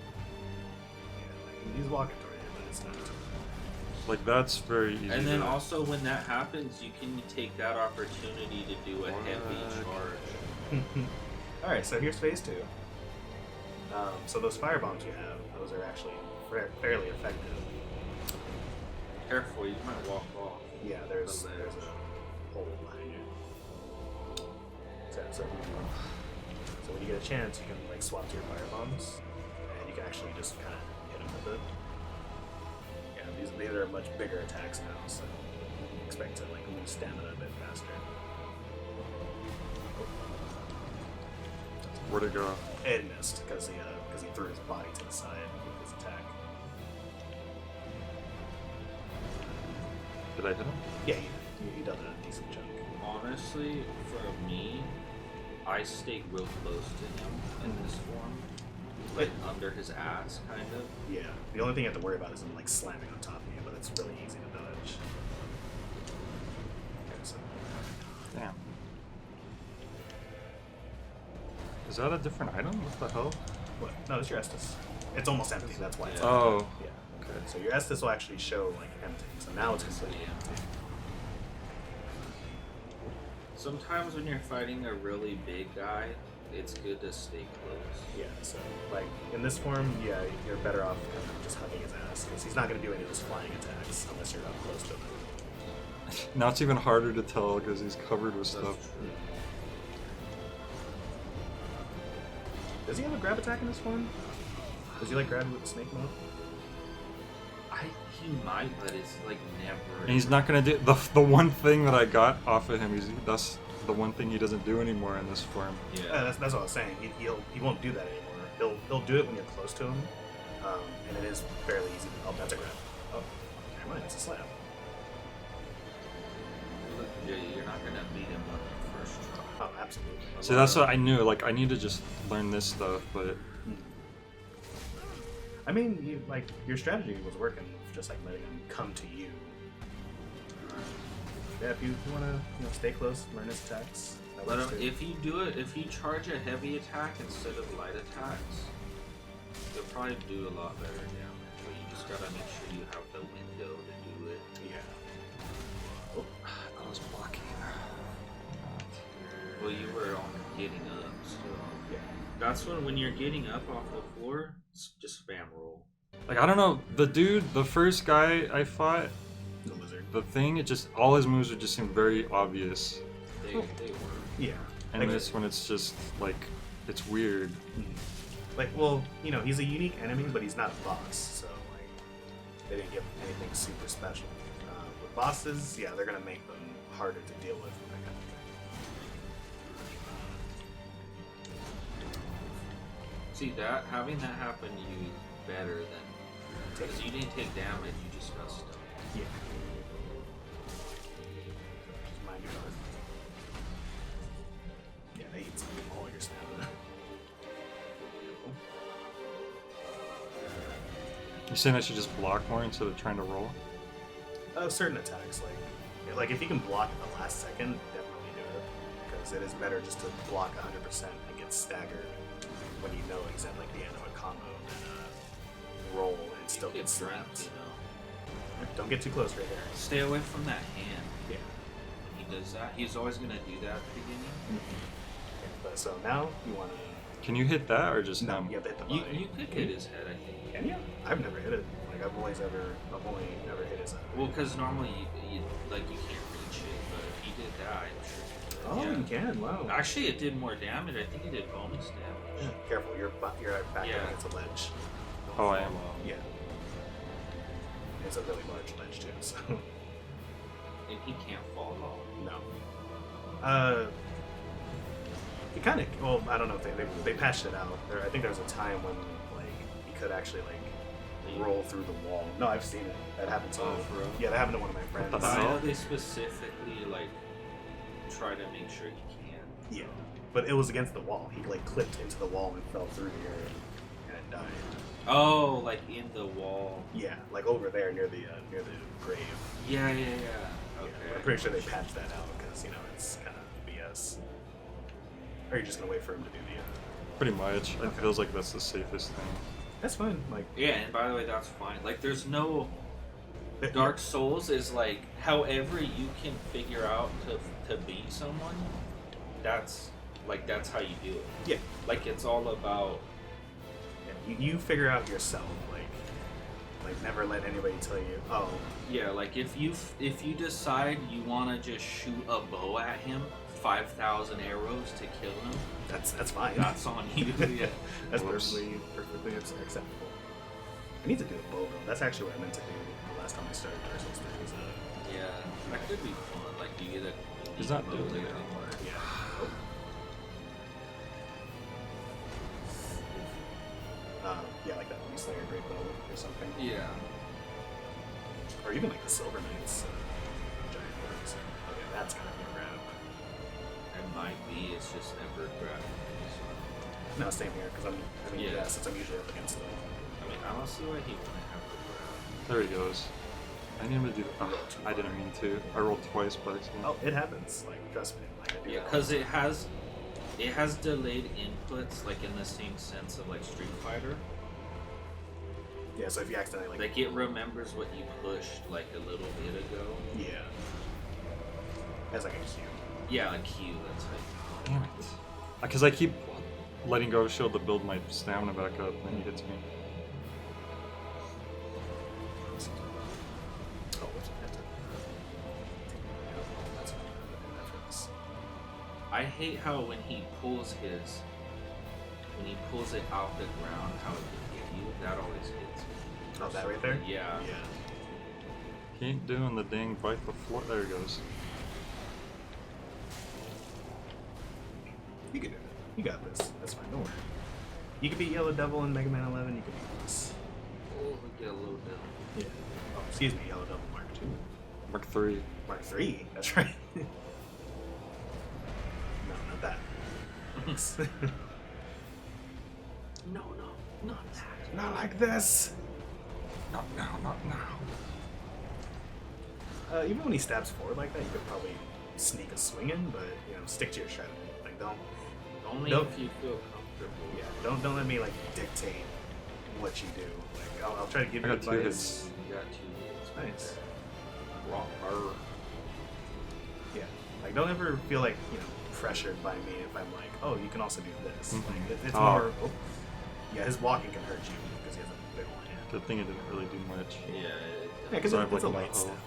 Yeah, like, he's walking toward you, but it's not. Like, that's very easy. And then to- also when that happens, you can take that opportunity to do a heavy charge. All right, so here's phase 2. So those fire bombs you have, those are actually fairly effective. Careful, you might walk off. Yeah, there's a hole behind you. So when you get a chance, you can like swap to your fire bombs, and you can actually just kind of hit them with it. Yeah, these are much bigger attacks now, so expect to like lose stamina a bit faster. Where'd it go? It missed because he threw his body to the side with his attack. Did I hit him? Yeah, he done a decent chunk. Honestly, for me, I stay real close to him in this form. like under his ass, kind of. Yeah. The only thing you have to worry about is him like slamming on top of you, but it's really easy to dodge. Okay, so Damn. Is that a different item? What the hell? what? No, it's your Estus. It's almost empty. That's why it's Yeah. Oh. Yeah. Okay. So your Estus will actually show like empty. So now it's completely empty. Sometimes when you're fighting a really big guy, it's good to stay close. Yeah. So like in this form, yeah, you're better off kind of just hugging his ass because he's not going to do any of those flying attacks unless you're up close to him. Now it's even harder to tell because he's covered with That's stuff. true. Does he have a grab attack in this form? Does he like grab with the snake mode? He might, but it's like never. And he's not gonna do the one thing that I got off of him. That's the one thing he doesn't do anymore in this form. Yeah. That's what I was saying. He won't do that anymore. He'll do it when you're close to him, and it is fairly easy. Oh, that's a grab. Oh, never mind. It's a slam. Look, yeah, you're not gonna beat him on the first try. Oh, absolutely. So that's what I knew. Like I need to just learn this stuff, but I mean, like your strategy was working, just like letting him come to you. Yeah, if you want to stay close, learn his attacks. That But works too. if you do it, if you charge a heavy attack instead of light attacks, you'll probably do a lot better damage. But you just gotta make sure you have the window to do it. Yeah. Oh, I was blocking. Well, you were on getting up, so yeah. that's when you're getting up off the floor, just spam roll. Like I don't know, the first guy I fought, The lizard. the thing, it just all his moves would just seem very obvious. They were. Yeah. And Like, this one, it's just like it's weird. Like, well, he's a unique enemy, but he's not a boss, so like they didn't give him anything super special. With bosses, yeah, they're gonna make them harder to deal with. That kind of See that having that happen to you is better than because you didn't take damage, you just got stuck. thing. Yeah. Just mind your guard. Yeah, they eat all your stamina. You saying I should just block more instead of trying to roll? Certain attacks, like if you can block at the last second, definitely do it, because it is better just to block 100% and get staggered when you know exactly the end of a combo than roll and still You get get slapped. trapped, Don't get too close right there. Stay away from that hand. Yeah. He does that. He's always gonna do that at the beginning. Okay, but so now you want to. Can you hit that or just No, him? you have to hit the You body. could hit his head, I think. Can you? I've never hit it. Like I've only ever hit his. Well, because normally you can't reach it, but if he did that, I'm sure. Oh, yeah. you can. Wow. Actually, it did more damage. I think it did bonus damage. Careful, you're back Yeah. up against a ledge. Oh, I am. Yeah. It's a really large ledge too. So And he can't fall off. no. You kind of. Well, I don't know if they patched it out. I think there was a time when like you could actually like roll through the wall. No, I've seen it. That happened to Oh, for real? Yeah, that happened to one of my friends. the I hell? know they specifically like try to make sure he can. Yeah, but it was against the wall. He like clipped into the wall and fell through here and it died. Oh, like in the wall. Yeah, like over there near the grave. Yeah. Okay. Yeah, I'm pretty sure they patched that out because it's kind of BS. Or are you just gonna wait for him to do the? Pretty much. It Okay. feels like that's the safest thing. That's fine. Like Yeah, and by the way, that's fine. Like, there's no Dark Souls is like however you can figure out to beat someone. That's how you do it. Yeah, Like it's all about you figure out yourself. Like never let anybody tell you. Oh, yeah. Like if you decide you want to just shoot a bow at him, 5,000 arrows to kill him, that's fine. that's on you. Yeah. That's Whoops. perfectly acceptable. I need to do a bow build. That's actually what I meant to do the last time I started Dark Souls 3. Was Yeah, that could be fun. Like you get a. He's not bow doing it together. anymore. yeah. Yeah, like that Beast Slayer Great Bow or something. Yeah. Or even like the Silver Knights giant bows. Okay, that's gonna be a grab. It might be. It's just never grabbed. No, same here, because Yeah. since I'm usually up against them. I mean, I don't see why he wouldn't have the grab. There he goes. I didn't even do. I didn't mean to. I rolled twice by accident. Oh, it happens. Like, trust me. Like, I do Yeah, that. because it has delayed inputs, like in the same sense of like Street Fighter. Yeah, so if you accidentally Like it remembers what you pushed like a little bit ago. yeah, as like a cue. Yeah, a Q. That's like. Damn it. Because I keep letting go of shield to build my stamina back up, and then he hits me. Oh, what's that? That's a reference. I hate how when he pulls it out the ground, how it can hit you. That always hits me. Oh, that right there? Yeah. Yeah. He ain't doing the dang bite the floor. There he goes. You can do it. You got this. That's fine. Don't worry. You could be Yellow Devil in Mega Man 11. You could be this. Oh, we get a little bit. Yeah. Oh, excuse me, Yellow Devil Mark II. Mark 3. Mark III. That's right. No, not that. No, not that. Not like this. Not now, not now. Even when he stabs forward like that, you could probably sneak a swing in, but stick to your strategy. Like don't. Only Nope. if you feel comfortable. Yeah. Don't let me like dictate what you do. Like I'll try to give I you got 2 advice. hits. You got 2 hits. Nice. Rock her. Yeah. Like don't ever feel like pressured by me if I'm like, oh, you can also do this. Mhm. Like it's Oh. more. Oh, yeah, his walking can hurt you because he has a big old hand. Good thing it didn't really do much. Yeah. Yeah, because So I it's have, a like, light no step. hope.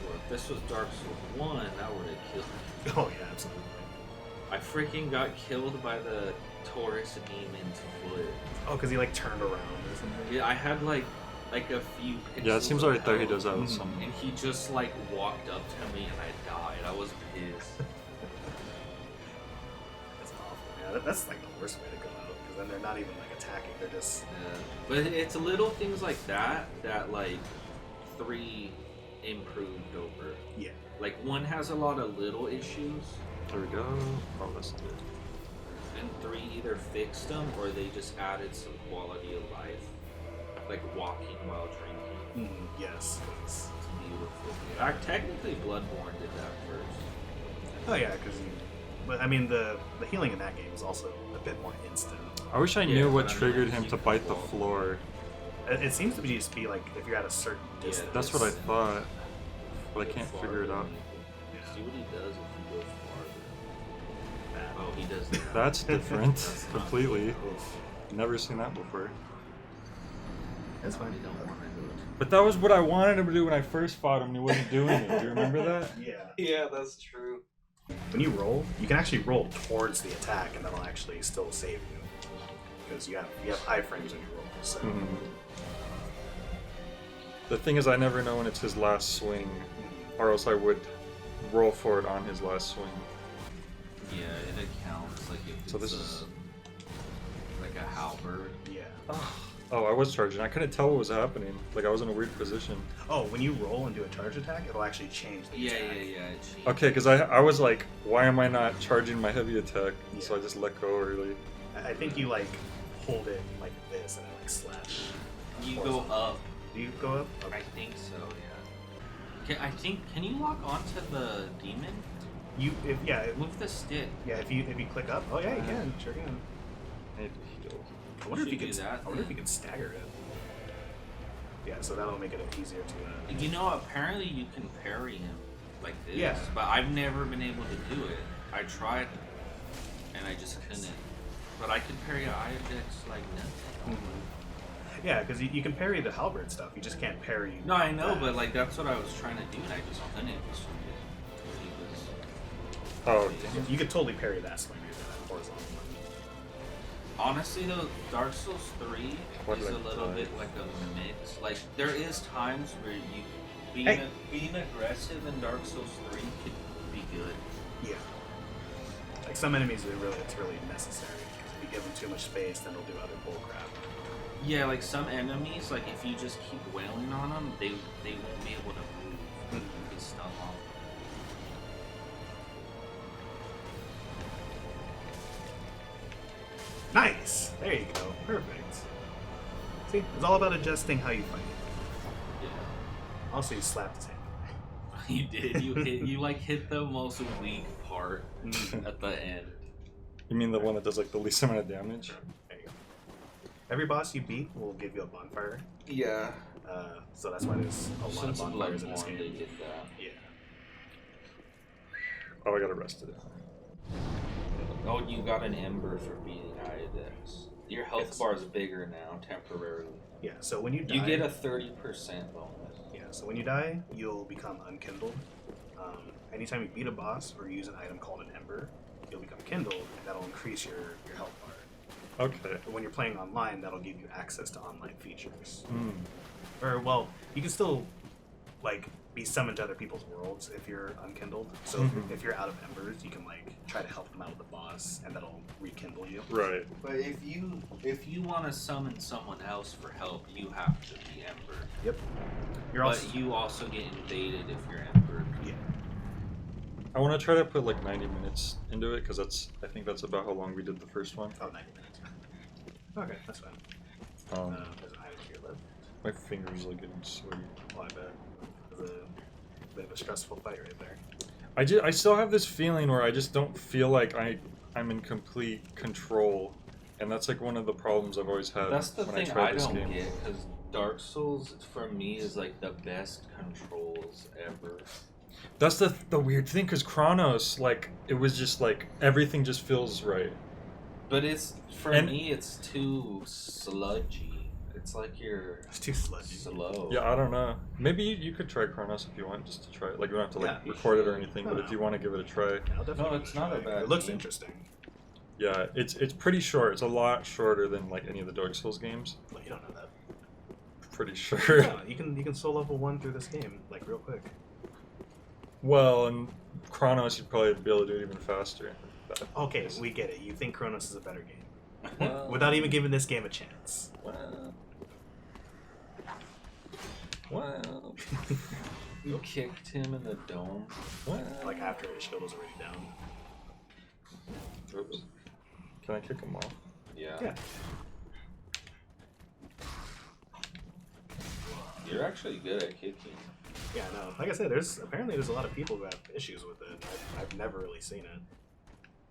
Well, if this was Dark Souls 1, that would have killed me. Oh yeah, absolutely. I freaking got killed by the Taurus demon's foot. Oh, because he like turned around or something. Yeah, I had like a few pixels. Yeah, it seems of right there he health, does that with Mhm. some. and he just like walked up to me and I died. I was pissed. That's awful. Yeah, that's like the worst way to go out because then they're not even like attacking; they're just. Yeah. But it's little things like that that like 3 improved over. Yeah. Like 1 has a lot of little issues, There we go. Oh, that's good. and 3 either fixed them or they just added some quality of life, like walking while drinking. Yes. It's beautiful. Technically, Bloodborne did that first. Oh yeah, because. But I mean, the healing in that game is also a bit more instant. I wish I Yeah, knew what but I mean, triggered like, him you to can bite the walk. floor. It seems to be just be like if you're at a certain Yeah, distance. That's what I thought, but I Go can't farther figure it than out. you can. See what he does if you go farther. That. Oh, he does that. That's different. That's not Completely. cool. Never seen that before. That's I fine. don't want to do it. But that was what I wanted him to do when I first fought him and he wasn't doing it. Do you remember that? Yeah. Yeah, that's true. When you roll, you can actually roll towards the attack, and that'll actually still save you because you have iframes when you roll. So. Mhm. The thing is, I never know when it's his last swing, or else I would roll for it on his last swing. Yeah, it accounts like if So it's this is- like a halberd. Yeah. Oh, I was charging. I couldn't tell what was happening. Like, I was in a weird position. Oh, when you roll and do a charge attack, it'll actually change the Yeah, attack. it changed. Okay, because I was like, why am I not charging my heavy attack? So I Yeah. just let go early. I think you like hold it like this and then like slash. You go up. Do you go up? I think so. Yeah. Can you lock onto the demon? You if Move the stick. if you click up. Oh yeah, you can. Sure can. I need to heal. I wonder if you should can. do that, I wonder if then. you can stagger it. Yeah, so that'll make it easier to. You know, apparently you can parry him like this. Yeah. But I've never been able to do it. I tried, and I just couldn't. But I could parry objects like nothing. Yeah, because you can parry the halberd stuff. You just can't parry. No, I know, that. but like that's what I was trying to do, and I just couldn't. He was. Oh, You could totally parry that swing or that horizontal one. Honestly, though, Dark Souls 3 What, is like, a little five? bit like a mix. Like there is times where you Hey. being aggressive in Dark Souls 3 could be good. Yeah. Like some enemies, it's really necessary. Because if you give them too much space, then they'll do other bullcrap. Yeah, like some enemies, like if you just keep wailing on them, they won't be able to move. You get stuck on. Nice! There you go. Perfect. See, it's all about adjusting how you fight. Yeah. Also, you slapped his hand. You did. You like hit the most weak part at the end. You mean the one that does like the least amount of damage? There you go. Every boss you beat will give you a bonfire. Yeah. So that's why there's a lot of Since bonfires in this Bloodborne, game. they did that. Yeah. Oh, I got arrested. Oh, you got an Ember for beating Iodix. Your health Yes. bar is bigger now, temporarily. Yeah, so when you die... You get a 30% bonus. Yeah, so when you die, you'll become unkindled. Anytime you beat a boss or use an item called an Ember, you'll become kindled, and that'll increase your health bar. Okay. But when you're playing online, that'll give you access to online features. Mm. Or, well, you can still, like, be summoned to other people's worlds if you're unkindled. So Mhm. if you're out of embers, you can, like, try to help them out with the boss, and that'll rekindle you. Right. But if you want to summon someone else for help, you have to be Ember. Yep. You're But also... you also get invaded if you're Ember. Yeah. I want to try to put like 90 minutes into it because I think that's about how long we did the first one. Oh, 90 minutes. Okay, that's fine. There's an item here left. My fingers are getting sweaty. Oh, I bet. It was a bit of a stressful fight right there. I still have this feeling where I just don't feel like I'm in complete control, and that's like one of the problems I've always had. That's the when thing I tried I this don't game. get, because Dark Souls for me is like the best controls ever. That's the weird thing, because Chronos, like, it was just like everything just feels right. But it's for And- me, it's too sludgy. It's like you're It's too sludgy. slow. Yeah, I don't know. Maybe you could try Chronos if you want, just to try it. Like, you don't have to like Yeah, record it or sure. anything, No, but no. if you want to give it a try, Yeah, I'll definitely No, it's not a try. bad It looks game. interesting. yeah, it's pretty short. It's a lot shorter than like any of the Dark Souls games. Well, you don't know that. Pretty sure. Yeah, you can soul level 1 through this game, like, real quick. Well, and Chronos, you'd probably be able to do it even faster. Okay, we get it. You think Chronos is a better game. Well, Without even giving this game a chance. Well, you kicked him in the dome. Like, after his shield was already down. Oops. Can I kick him off? Yeah. Yeah. You're actually good at kicking. Yeah, no. Like I said, there's a lot of people who have issues with it. I've never really seen it.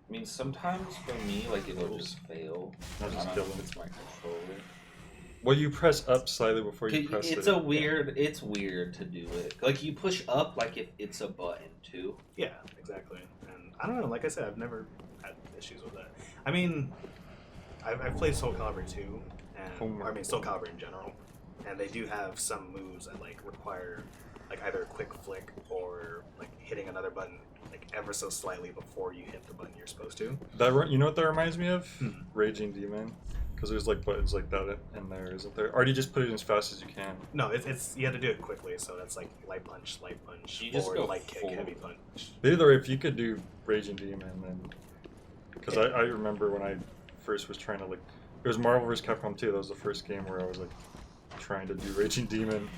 I mean, sometimes for me, like, it'll just fail. I'll I just don't kill know if him. it's my controller. Well, you press up slightly before you press it. It's a weird. It's weird to do it. Like you push up, like if it's a button too. Yeah, exactly. And I don't know. Like I said, I've never had issues with that. I mean, I've played Soul Calibur 2, and or, I mean Soul Calibur in general, and they do have some moves that like require like either a quick flick or like hitting another button like ever so slightly before you hit the button you're supposed to. You know what that reminds me of? Raging Demon. Because there's like buttons like that in there, isn't there? Or do you just put it in as fast as you can? No, it's you have to do it quickly, so that's like light punch, You just forward, go light kick, full. heavy punch. Either way, if you could do Raging Demon, then... Because I remember when I first was trying to like... It was Marvel vs. Capcom 2, that was the first game where I was like trying to do Raging Demon,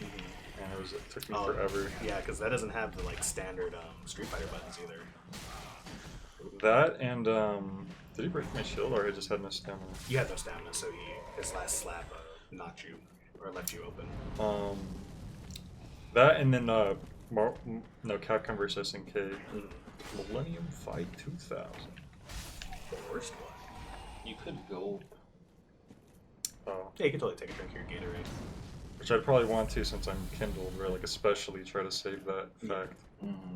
and it took me forever. Yeah, because that doesn't have the like standard Street Fighter buttons either. That and, did he break my shield or I just had no stamina? You had no stamina, so his last slap knocked you or left you open. That and then, Capcom vs. SNK. Millennium Fight 2000. The worst one. You could go. Oh. Yeah, you can totally take a drink of your Gatorade. Which I'd probably want to since I'm kindled, where like especially try to save that fact.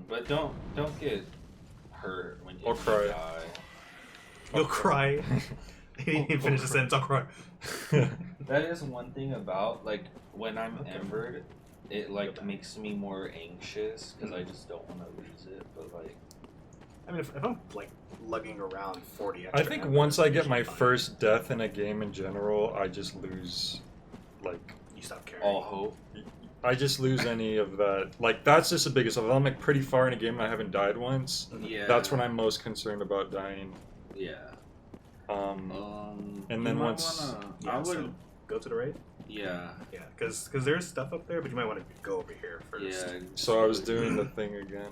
But don't get hurt when you I'll cry. die. You'll cry. You didn't finish the sentence, I'll cry. That is one thing about like when I'm embered, it like makes me more anxious because I just don't want to lose it. But like, I mean, if I'm like lugging around 40 extra I think embers, once I it's get my usually fine. first death in a game in general, I just lose, like, You stop caring. all hope. I just lose any of that. Like, that's just the biggest. If I'm like pretty far in a game and I haven't died once, Yeah. that's when I'm most concerned about dying. Yeah. And you then might once, Yeah, I would. so go to the raid. Yeah. Yeah, because there's stuff up there, but you might want to go over here first. Yeah. so I was doing the thing again.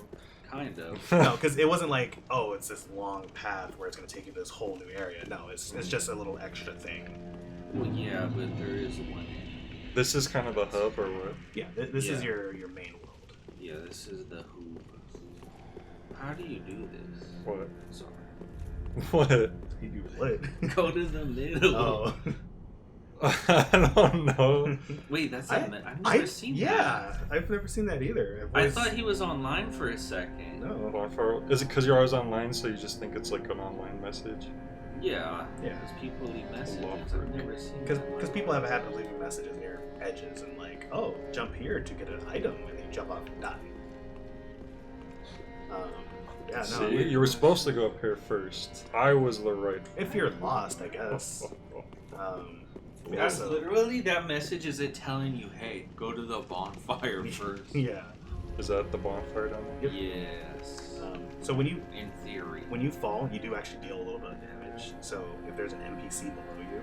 Kind of. No, because it wasn't like, oh, it's this long path where it's going to take you to this whole new area. No, it's just a little extra thing. Well, yeah, but there is one. This is kind of the hub, or what? Yeah, this is Yeah. your main world. Yeah, this is the hoop. How do you do this? What? Sorry. What? You do what? Go to the middle. Oh. I don't know. Wait, that's I've never seen that. Yeah, I've never seen that either. I thought he was online for a second. No. Bonfire. Is it because you're always online, so you just think it's like an online message? Yeah. Yeah. Because people leave messages. Love I've it. never seen Because people have a habit of leaving messages near edges and like, oh, jump here to get an item, and then you jump off and die. Yeah, no. See, you were supposed to go up here first. I was the right. If you're lost, I guess. Yeah, That's so, literally that message. Is it telling you, hey, go to the bonfire first? yeah. Is that the bonfire down there? Yes. So when you In theory. fall, you do actually deal a little bit of damage. So if there's an NPC below you,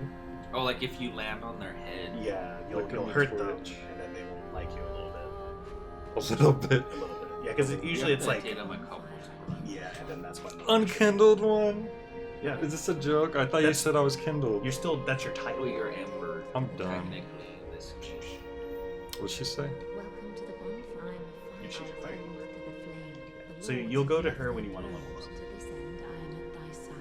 Oh, like if you land on their head. yeah, Like you'll in the hurt them, Twitch. and then they won't like you a little bit. A little bit. A little bit. Yeah, because usually it's like, Hit them a couple times. yeah, and then that's when. Unkindled one. Yeah, Is this a joke? I thought you That's- said I was kindled. you're still. That's your title. Oh, you're Ember. I'm done. Technically, in this game. What'd she say? Welcome to the bonfire. Yeah, she's your fighting Under the flame. The So Lord you'll go to hath her when you want to level arranged up. to this end, I am at thy side.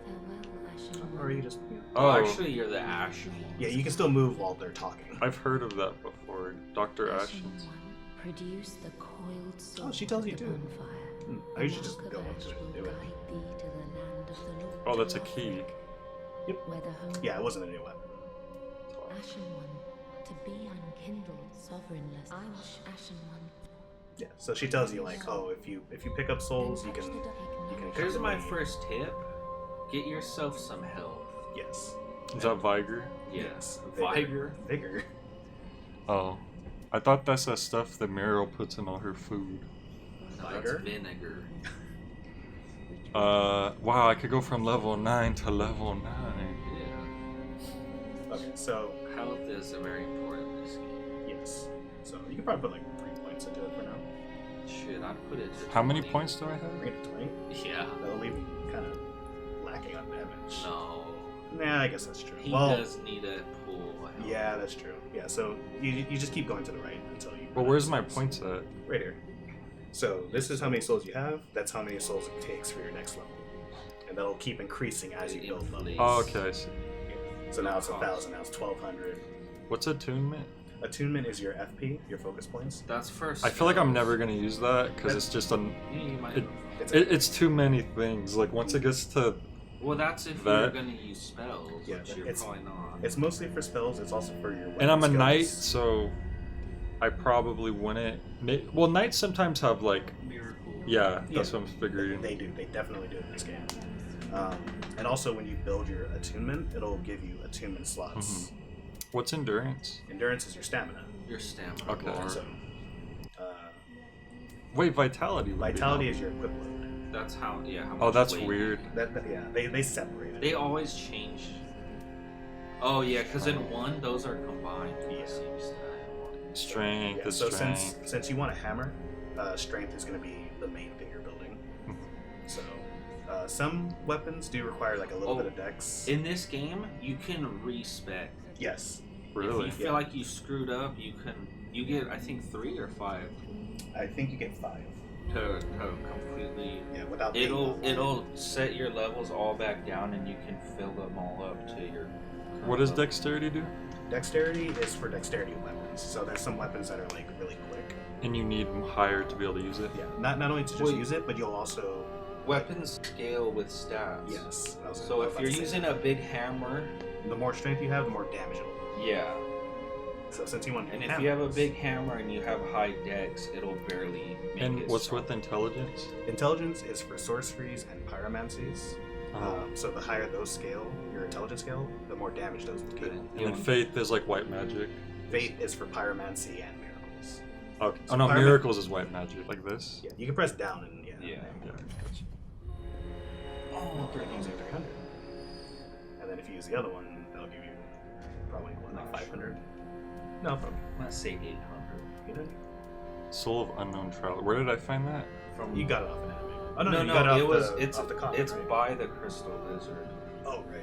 Farewell, Ashen Or you just. You know. Oh, Oh. actually, you're the Ash. Yeah, you can still move while they're talking. I've heard of that before. Dr. Ashen Ashens. one, produce the coiled sword Oh, she tells of you the too. bonfire. I usually just Mark go of up to ash it and will do it. guide thee to the land of the Lord Oh, that's a your key. friend, where the home Yeah, it wasn't a new weapon. Ashen one, to be unkindled, sovereignless. I'm Ashen one. Yeah, so she tells you like, oh, if you pick up souls, you can. Here's my first tip. Get yourself some health. Yes. Is that Viger? Yes. Vigor. Vigor. Vigor. Oh. I thought that's that stuff that Meryl puts in all her food. No, that's Viger? vinegar. Wow, I could go from level 9 to level 9. Yeah. Okay, so Health is very important in this game. yes. So you can probably put like 3 points into it for now. Shit, I'd put it to How many 20. points do I have? Bring it to 20. Yeah. That'll leave you kind of lacking on damage. No. Nah, I guess that's true. He well, does need a pool. of health. yeah, that's true. Yeah, so you just keep going to the right until you. But where's my points at? Right here. So this is how many souls you have. That's how many souls it takes for your next level, and that'll keep increasing as you build levels. Oh, okay, I see. So now it's 1,000. Now it's 1,200. What's attunement? Attunement is your FP, your focus points. That's first. I feel like I'm never gonna use that because it's just a. Yeah, you might. It- It's It's too many things. Like once it gets to. Well, that's if that- you're gonna use spells, Yeah, which you're it's- probably not. It's mostly for spells. It's also for your. And I'm a weapon knight, skills. so I probably wouldn't. Well, knights sometimes have like. Miracle. Yeah, that's Yeah, what I'm figuring. They do. They definitely do in this game. And also, when you build your attunement, it'll give you attunement slots. What's endurance? Endurance is your stamina. Your stamina. Okay. bar. So, Wait, vitality. would be vitality how- is your equip load. That's how. Yeah. How Oh, much that's weight- weird. Yeah, they separate it. They always change. Oh yeah, because in one those are combined. To Yeah. the same stat. Strength Yeah, is so strength. since you want a hammer, strength is going to be the main thing you're building. So some weapons do require like a little Oh, bit of dex. In this game, you can respec. Yes, Really? If you feel like you screwed up, you can. You get, I think, 3 or 5 I think you get 5. to completely. Yeah, without being It'll level. it'll set your levels all back down, and you can fill them all up to your. What does level. dexterity do? Dexterity is for dexterity weapons. So there's some weapons that are like really quick. And you need higher to be able to use it. Yeah, not only to just Wait. use it, but you'll also Weapons scale with stats. yes. I was So if about you're to say using that. a big hammer, the more strength you have, the more damage it'll do. yeah. So since you want, And if you have a big hammer and you have high dex, it'll barely make And it what's strong. with intelligence? intelligence is for sorceries and pyromancies. Oh. So the higher those scale, your intelligence scale, the more damage those will do. And then faith is like white magic. Faith is for pyromancy and miracles. Okay. So Oh no, pyroman- miracles is white magic. Like this. Yeah, you can press down and yeah. Yeah. Yeah. Oh, it gives you 300. And then if you use the other one, that'll give you probably what, like 500. No, probably. Let's say 800. 800. Soul of Unknown Traveler. Where did I find that? from. You got it off an enemy. Oh no, no, you got it it off was. the, It's off the coffin, it's right? by the crystal lizard. Oh right.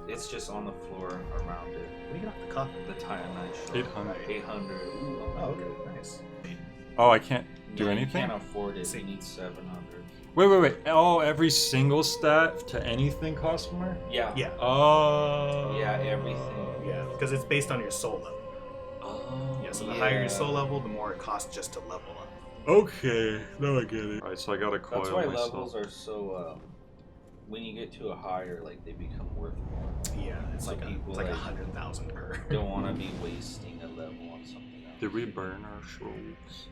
It's just on the floor around it. What do you get off the coffin? The Titanite shard. 800. 800. Oh okay, nice. Oh, I can't do No, anything? You can't afford it. See. You need 700. Wait. Oh, every single stat to anything costs more? Yeah. Yeah, Oh. Yeah, everything. yeah, because it's based on your soul level. Oh. Yeah, so the higher your soul level, the more it costs just to level up. Okay, now I get it. Alright, so I got a coil That's why myself. levels are so. When you get to a higher, like they become worth more. Yeah, it's So like people, it's like like, 100,000 per. Don't want to be wasting a level on something else. Did we burn our souls?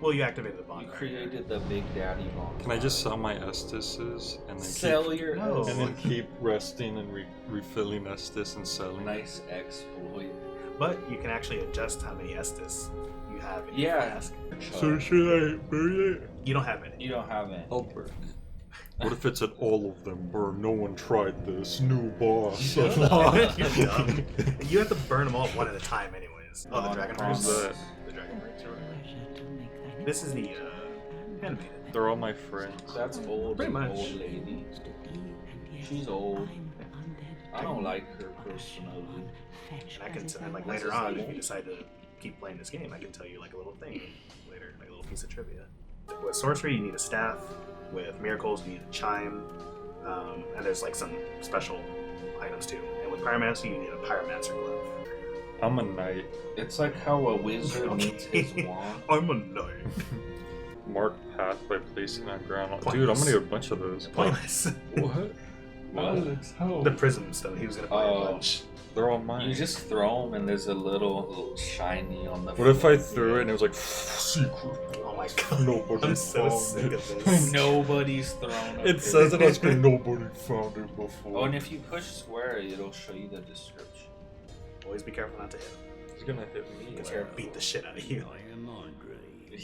Well, you activated the You bonfire. created the Big Daddy bonfire. Can I just sell my Estises and then Sell keep, your No. and then keep resting and refilling Estus and selling? nice exploit. But you can actually adjust how many Estus you have in your Yeah. flask. So should I burn it? You don't have any. You don't have it. I'll burn it. What if it said all of them burn? No one tried this. New boss. You're dumb. You have to burn them all one at a time, anyways. Oh, the dragon Who's birds. that? The dragon birds. Or whatever. This is the animated. They're all my friends. That's old. Pretty much. Old lady. She's old. I don't like her personally. And I can tell, like What's later this on, like? if you decide to keep playing this game, I can tell you like a little thing later, like a little piece of trivia. With sorcery, you need a staff. With miracles, you need a chime. And there's like some special items too. And with pyromancy, you need a pyromancer glove. I'm a knight. It's like how a wizard needs his wand. I'm a knight. Mark path by placing on ground. Dude, I'm Pointless. gonna get a bunch of those. Pointless. What? What? Alex, how? The prism stone. He was gonna buy Oh. a bunch. They're all mine. You just throw them and there's a little shiny on the. What if I threw it and it was like secret? Oh my god. Nobody I'm so found sick it. of this. Nobody's thrown a It says it on screen. Nobody found it before. Oh, and if you push square, it'll show you the description. Always be careful not to hit him. He's gonna hit me. Because he'll beat the shit out of you.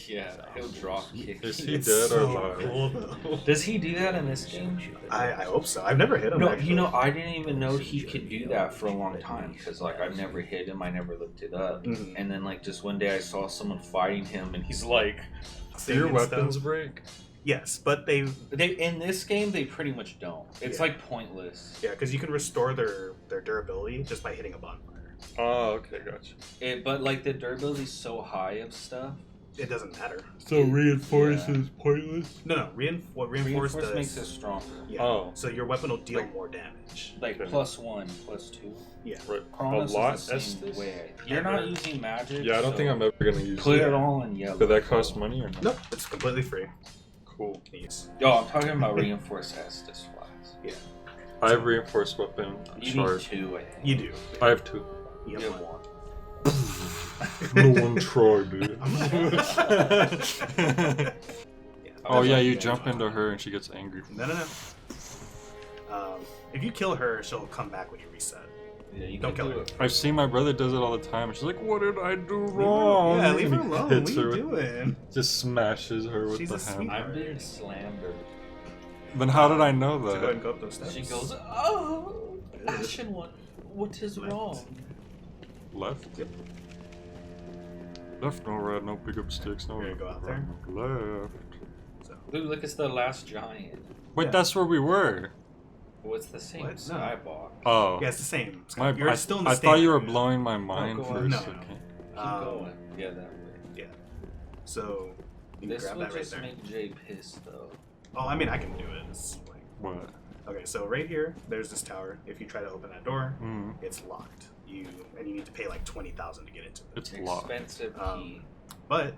Yeah, he'll drop kick. Is he It's dead or so alive? cool though. Does he do that in this game? I hope so. I've never hit him. No, actually. you know, I didn't even know he could do that for a long time because, like, I've never hit him. I never looked it up. Mhm. And then, like, just one day I saw someone fighting him, and he's like, Do your Singing stuff. weapons break? Yes, but they in this game, they pretty much don't. It's, Yeah. like, pointless. yeah, because you can restore their durability just by hitting a bonfire. Oh, okay, gotcha. But, like, the durability's so high of stuff. It doesn't matter. So reinforce is pointless? No, what reinforce does? makes it stronger. Yeah. Oh. So your weapon will deal Like- more damage. Like, Okay. +1, +2. Yeah. Right. Chronos a lot is the same Estus? way. You're not using magic. Yeah, I don't so think I'm ever gonna use Put it. it all in yellow. Did that cost money or not? Nope, it's completely free. Cool. Yes. Yo, I'm talking about reinforced Estus flags. Yeah. I have reinforced weapon You charge. need 2, I think. You do. I have 2. You You have have one. 1. No one tried it. Oh yeah, you jump into her and she gets angry. No. If you kill her, she'll come back when you reset. Yeah, you Don't can kill do her. it. I've seen my brother does it all the time. And she's like, "What did I do wrong?" Yeah, leave her And he alone. What hits are you her with- doing? Just smashes her with She's the a hammer. sweetheart. I'm being slandered. Then how did I know So go ahead and that? go up those steps. She goes, oh, Ashen One, what is wrong? Left? Yep. Left, no right, no pick up sticks, no You're gonna go out there? left. So, Dude, look, it's the last giant. Wait, Yeah. that's where we were. What's the same What? No. skybox? Oh. yeah, it's the same. My, You're still in the I thought you were area. blowing my mind go for on. a No. second. Keep Um, going. Yeah, that way. So you can This grab will that right just there. make Jay pissed, though. Oh, I mean, I can do it. It's like, What? okay, so right here, there's this tower. If you try to open that door, Mm, it's locked. You need to pay like 20,000 to get into it. it's locked. Expensive Um, key. But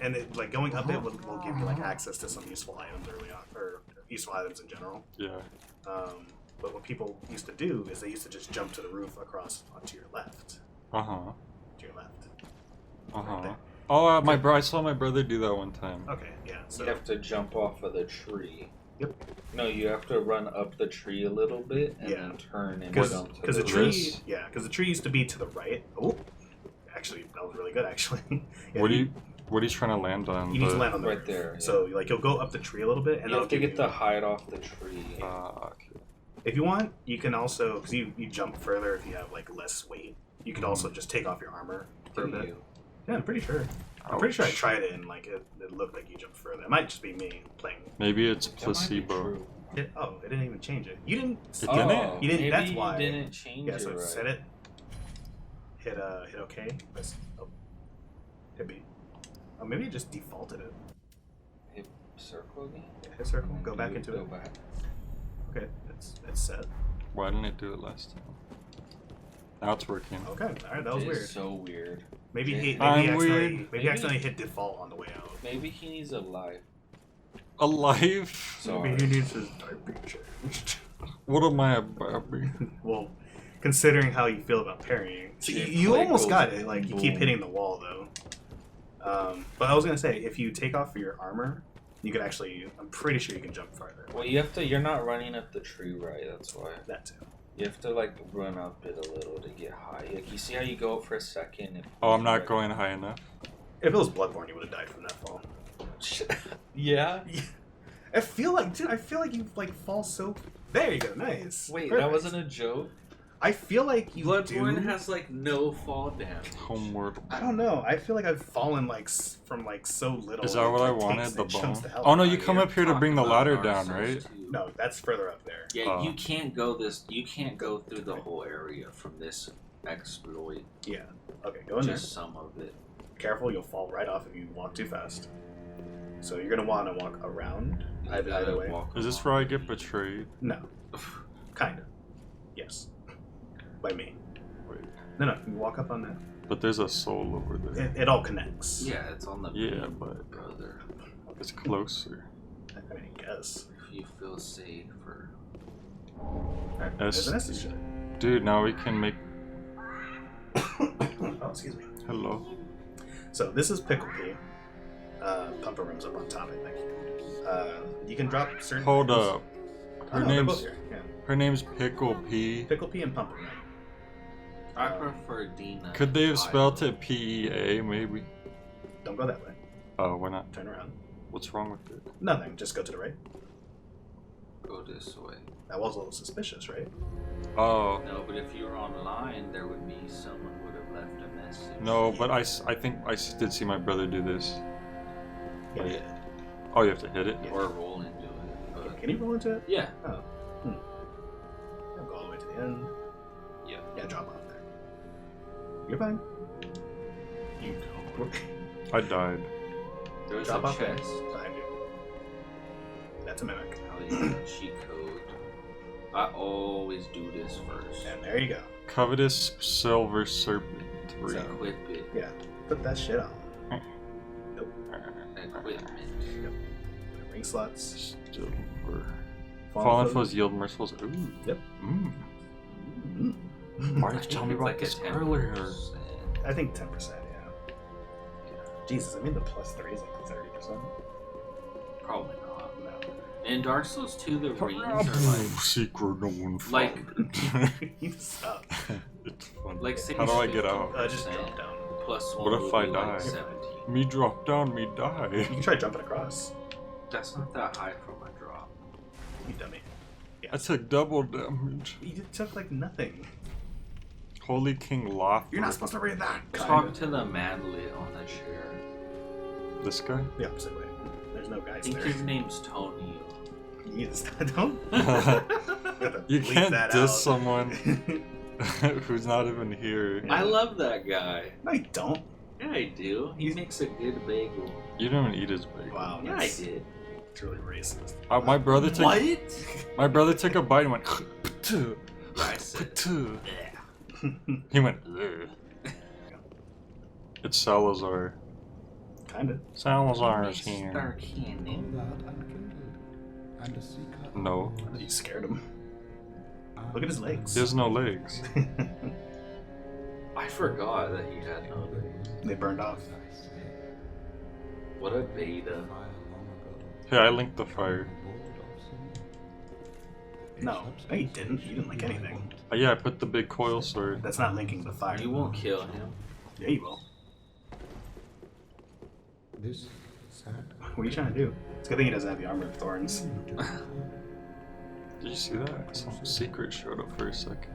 and it, like going up it will give you like access to some useful items early on, or useful items in general. Yeah. But what people used to do is they used to just jump to the roof across onto your left. Uh huh. To your left. Uh huh. there. Oh, I saw my brother do that one time. Okay, yeah. So You have to jump off of the tree. Yep. No, you have to run up the tree a little bit and Yeah. then turn and because jump to the the tree, This? yeah, because the tree used to be to the right. Oh, actually, that was really good. Actually, yeah, What are you trying to land on? you need to land on the right roof. there. So like you'll go up the tree a little bit, and you have to that'll get the height off the tree. Okay. If you want, you can also because you jump further if you have like less weight. You could also just take off your armor for a Do bit. you? Yeah, I'm pretty sure. I'm pretty sure I tried it and like it looked like you jumped further. It might just be me playing. Maybe it's That might be placebo. true. It didn't even change it. You didn't. It didn't? You didn't. Maybe That's you why. didn't change Yeah. it So right. set it. Hit OK. Press. Oh. Hit B. Oh, maybe it just defaulted it. Hit circle again. Yeah, hit circle. And Go then back do into go it. Back. Okay. It's set. Why didn't it do it last time? Now it's working. Okay. All right. That was It weird. is so weird. Maybe Yeah. he I'm accidentally weird. maybe he accidentally hit default on the way out. Maybe he needs a life. Alive? Sorry. needs his diaper changed. What am I, a Barbie? Well, considering how you feel about parrying, so Shit, you play almost goes got it. Like you keep boom. hitting the wall though. But I was gonna say, if you take off your armor, you could actually. I'm pretty sure you can jump farther. Well, you have to. You're not running up the tree right. That's why. That too. You have to like run up it a little to get high. Like you see how you go up for a second. And Oh, I'm not going high enough. If it was Bloodborne, you would have died from that fall. Yeah. I feel like, dude. I feel like you like fall so. There you go. Nice. Wait, Perfect. that wasn't a joke. I feel like you Bloodborne do. has like no fall damage. Homeward. I don't know. I feel like I've fallen like from like so little. Is that what I it wanted? takes- The it chunks bone? the hell Oh out no, of you come up here to bring the Talk ladder about down, Dark right? Souls 2. No, that's further up there. Yeah, Oh. you can't go this. You can't go through the whole area from this exploit. Yeah. Okay, go in there. Just some of it. Careful, you'll fall right off if you walk too fast. So you're gonna want to walk around You either gotta way. walk Is this along. where I get betrayed? No, kind of. Yes, by me. Wait. No, you walk up on that. But there's a soul over there. It all connects. Yeah, it's on the Yeah, beam, but- brother. It's closer. I mean, I guess. If you feel safer. Alright, Yes. there's an Estes shot. Dude, now we can make. Oh, excuse me. Hello. So this is Pickle Pea. Pumper Room's up on top, I think. You can drop certain. Hold things. up. Oh, Her no, they're name's both here. Yeah. her name's Pickle P. Pickle Pea and Pumper Room. I prefer Dina. Could they have I spelled it PEA maybe? Don't go that way. Oh, why not? Turn around. What's wrong with it? Nothing. Just go to the right. Go this way. That was a little suspicious, right? Oh. No, but if you were online, there would be someone who would have left a message. No, but I think I did see my brother do this. Yeah. Right. Oh, you have to hit it? Or roll into it. But Can you roll into it? yeah. Oh. I'll go all the way to the end. Yeah. Yeah, drop off there. You're fine. You don't. I died. There was Drop a off there. chest. Behind you. That's a mimic. How you got a cheat code. I always do this first. And there you go. Covetous Silver Serpent 3. So- Equip it. Yeah. Put that shit on. Equipment. Ring slots. Silver. Fallen Fallen Foes. Foes yield merciful. Ooh. Yep. Mm. Mm. Why did you tell me about this earlier? I think 10%, yeah. Jesus, I mean the plus 3 is like 30%. Probably not. No. In Dark Souls 2, the rings are like, Secret no one like- found. You stop. It's fun. like say How do I get out? Just drop down. Plus What one if would I be die? like 17. Me drop down, me die. You can try jumping across. That's not that high from a drop. You dummy. I took double damage. You took like nothing. Holy King Loth. You're not supposed to read that. Talk to the man lit on the chair. This guy? The opposite way. There's no I guys think there. his name's Tony. You just don't. You Bleep can't that diss out. someone who's not even here. I love that guy. No, you don't. Yeah, I do. He makes a good bagel. You didn't even eat his bagel. Wow. Yeah, I did. It's really racist. My brother took What? my brother took a bite and went. Yeah, I said. He went. "Ugh." It's Salazar. Kinda. Salazar is Star here. Candy. No, You scared him. Look at his legs. he has no legs. I forgot that he had no legs. They burned off. What a beta. Hey, I linked the fire. No, you didn't. You didn't like anything. Yeah, I put the big coil sword. That's not linking the fire. You won't kill him. Yeah, you will. This sad What are you trying to do? It's a good thing he doesn't have the armor of thorns. Did you see that? Some secret showed up for a second.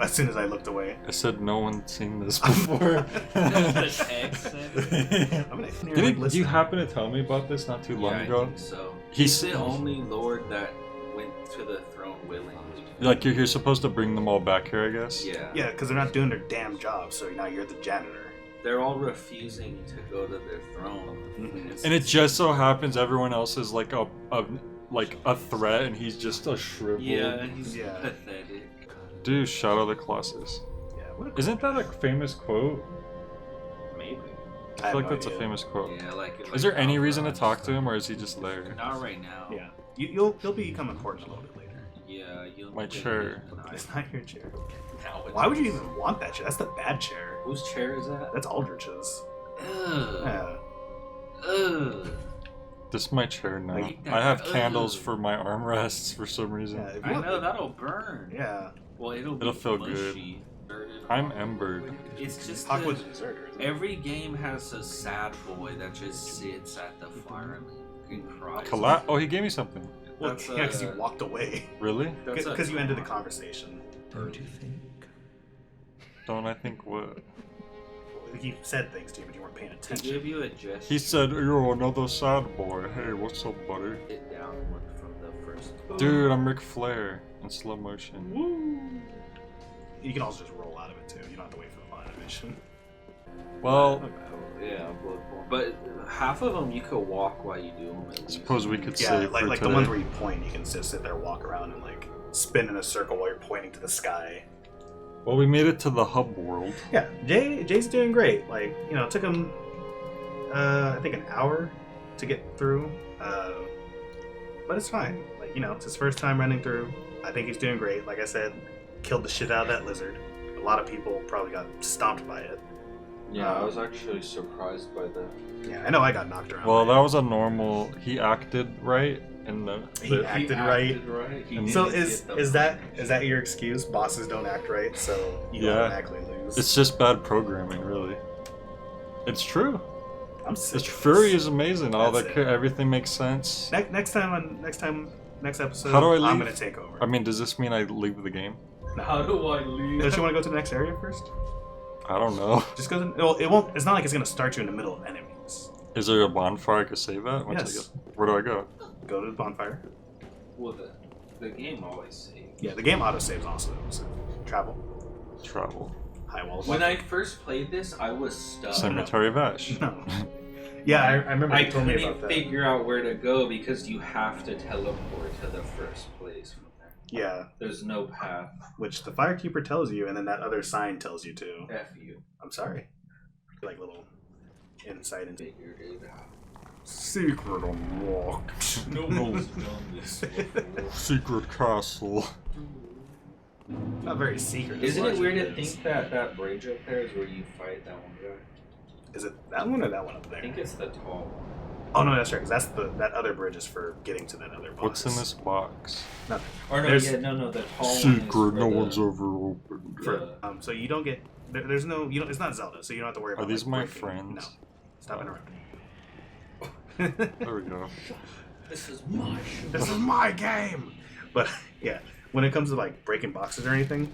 As soon as I looked away. I said no one's seen this before. The tag said. I'm gonna Did you happen to tell me about this not too long Yeah, ago? I think so. He's He's the only lord that went to the throne willingly. Like you're supposed to bring them all back here, I guess. Yeah. Yeah, because they're not doing their damn job, so now you're the janitor. They're all refusing to go to their throne. Mhm. And it just so happens everyone else is like a threat, and he's just a shriveled. Yeah, he's Yeah. pathetic. Dude, Shadow of the Colossus. Yeah, what a Isn't that a famous quote? Maybe. I feel like that's a famous quote. Yeah, like. Is there any reason to talk to him, or is he just there? Not right now. Yeah, you'll become important a little bit later. Yeah, you'll. My get chair. denied. It's not your chair. Now it Why would you is. even want that chair? That's the bad chair. Whose chair is that? That's Aldrich's. Ugh. Yeah. Ugh. This is my chair now. Like that. I have Ugh. candles for my armrests for some reason. Yeah, if you I want- know that'll burn. Yeah. Well, it'll It'll feel mushy. I'm Ember. It's just Talk the- with the deserter. isn't it? every game has a sad boy that just sits at the fire and cries. Oh, he gave me something. Well, That's, yeah, because you walked away. Really? That's a- Because you ended the conversation. Don't you think? Don't I think what? He said things to you, but you weren't paying To attention. give you a gesture. He said, "You're another sad boy. Hey, what's up, buddy?" Sit down from the first. Dude, I'm Ric Flair in slow motion. You can also just roll out of it too. You don't have to wait for the final animation. Well, Yeah, Bloodborne. But half of them you could walk while you do them. At least. suppose we could Yeah, save like for the today. ones where you point, you can just sit there, walk around, and like spin in a circle while you're pointing to the sky. Well, we made it to the hub world. Yeah, Jay's doing great. Like, you know, it took him, I think, an hour to get through, but it's fine. Like, you know, it's his first time running through. I think he's doing great. Like I said, killed the shit out of that lizard. A lot of people probably got stomped by it. Yeah, I was actually surprised by that. Yeah, I know I got knocked around. Well, by that was a normal. He acted right, and He acted right. He So didn't is get the is that your excuse? Bosses don't act right, so you Yeah. automatically lose. it's just bad programming, really. It's true. I'm sick. This of Fury this. is amazing. All That's that, it. everything makes sense. Next episode. How do I I'm leave? gonna take over. I mean, does this mean I leave the game? How do I leave? Don't you want to go to the next area first? I don't know. Just go to. Well, it won't. It's not like it's gonna start you in the middle of enemies. Is there a bonfire I could save at? Once I Yes. get- Where do I go? Go to the bonfire. Well, the game always saves. Yeah, the game auto saves also. So travel. Travel. High walls. When I first played this, I was stuck. Cemetery of Ash. No. Yeah, I remember I you told me couldn't about that. figure out where to go because you have to teleport to the first place from there. Yeah, There's no path. which the firekeeper tells you, and then that other sign tells you to. F you. I'm sorry. Like little insight into Figured it out. secret unlocked. No one's done this before. Secret castle. Not very secret. Isn't it as weird it to is. think that that bridge up there is where you fight that one guy? Is it that one or that one up I there? think it's the tall one. Oh no, that's right. Because that other bridge is for getting to that other box. What's in this box? Nothing. Or no, There's- no, the tall one is Secret. for No the- one's ever opened. For, so you don't get. There's no. You don't. It's not Zelda, so you don't have to worry about. Are these like, my breaking- friends? No. Stop interrupting. There we go. This is my show. This is my game. But yeah, when it comes to like breaking boxes or anything,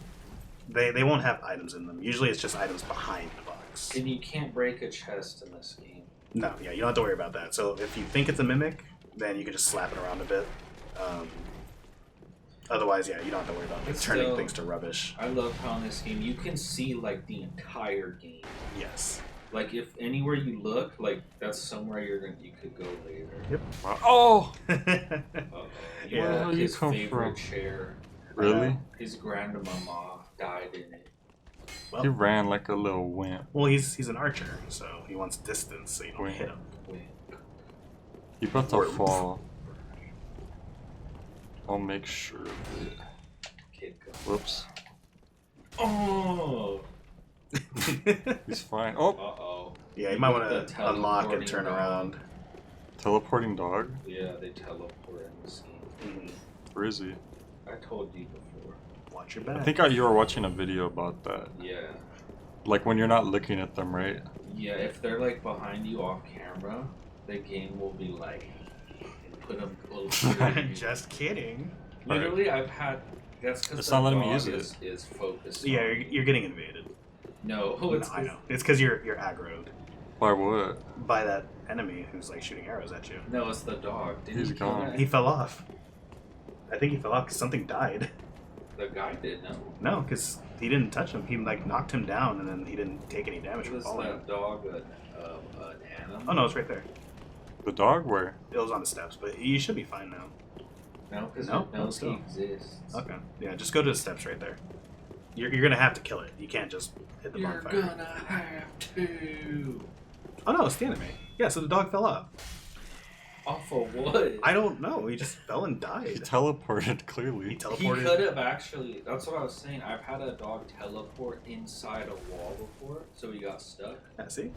they won't have items in them. Usually it's just items behind the box. And you can't break a chest in this game. No, yeah, you don't have to worry about that. So if you think it's a mimic, then you can just slap it around a bit. Otherwise, yeah, you don't have to worry about like, It's turning still- things to rubbish. I love how in this game you can see like the entire game. Yes. Like if anywhere you look, like that's somewhere you could go later. Oh! Uh-oh. You Yeah. know, Where you his come favorite from? chair. Really? His grandmama died in it. He ran like a little wimp. Well, he's an archer, so he wants distance, so you don't Wait. hit him. Wait. He about to Or- fall. I'll make sure of it. Kid go. Whoops. Oh. He's fine. Oh! Uh-oh. Yeah, you might want The to unlock and teleporting turn dog. around. Teleporting dog? Yeah, they teleport in this game. Where is he? I told you before. Watch your I back. think you were watching a video about that. Yeah. Like when you're not looking at them, right? Yeah, if they're like behind you off camera, the game will be like, put them closer. to you. Just kidding. Literally, I've had. That's because It's the not letting me dog use is focused. Yeah, on you're getting invaded. No, it's I know. It's because you're aggroed Why would? by that enemy who's like shooting arrows at you. No, it's the dog. Did He's he kill gone. that? He fell off. I think he fell off because something died. The guy did, no? No, because he didn't touch him. He like knocked him down, and then he didn't take any damage from Was falling. that dog an animal? Oh no, it's right there. The dog where? It was on the steps, but you should be fine now. No, because No? it knows Still. he exists. Okay. Yeah, just go to the steps right there. You're gonna have to kill it. You can't just hit the You're bonfire. gonna have to. Oh no, it's the enemy. Yeah, so the dog fell off. Off of what? I don't know. He just fell and He died. teleported He clearly. He teleported. could have actually. That's what I was saying. I've had a dog teleport inside a wall before, so he got stuck. Yeah, see?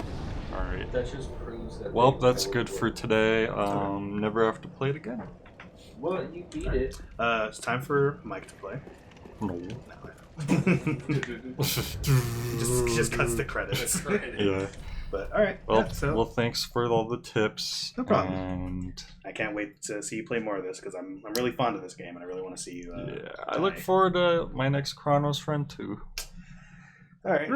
All right. That just proves that. Well, they that's good for teleport. today. Never have to play it again. Well, you beat it. It's time for Mike to play. No. No, I know. just cuts the credits. Yeah. But all right. Well, yeah, so well, thanks for all the tips. No problem. And I can't wait to see you play more of this because I'm really fond of this game and I really want to see you. yeah, I look forward to my next Chronos friend too. All right.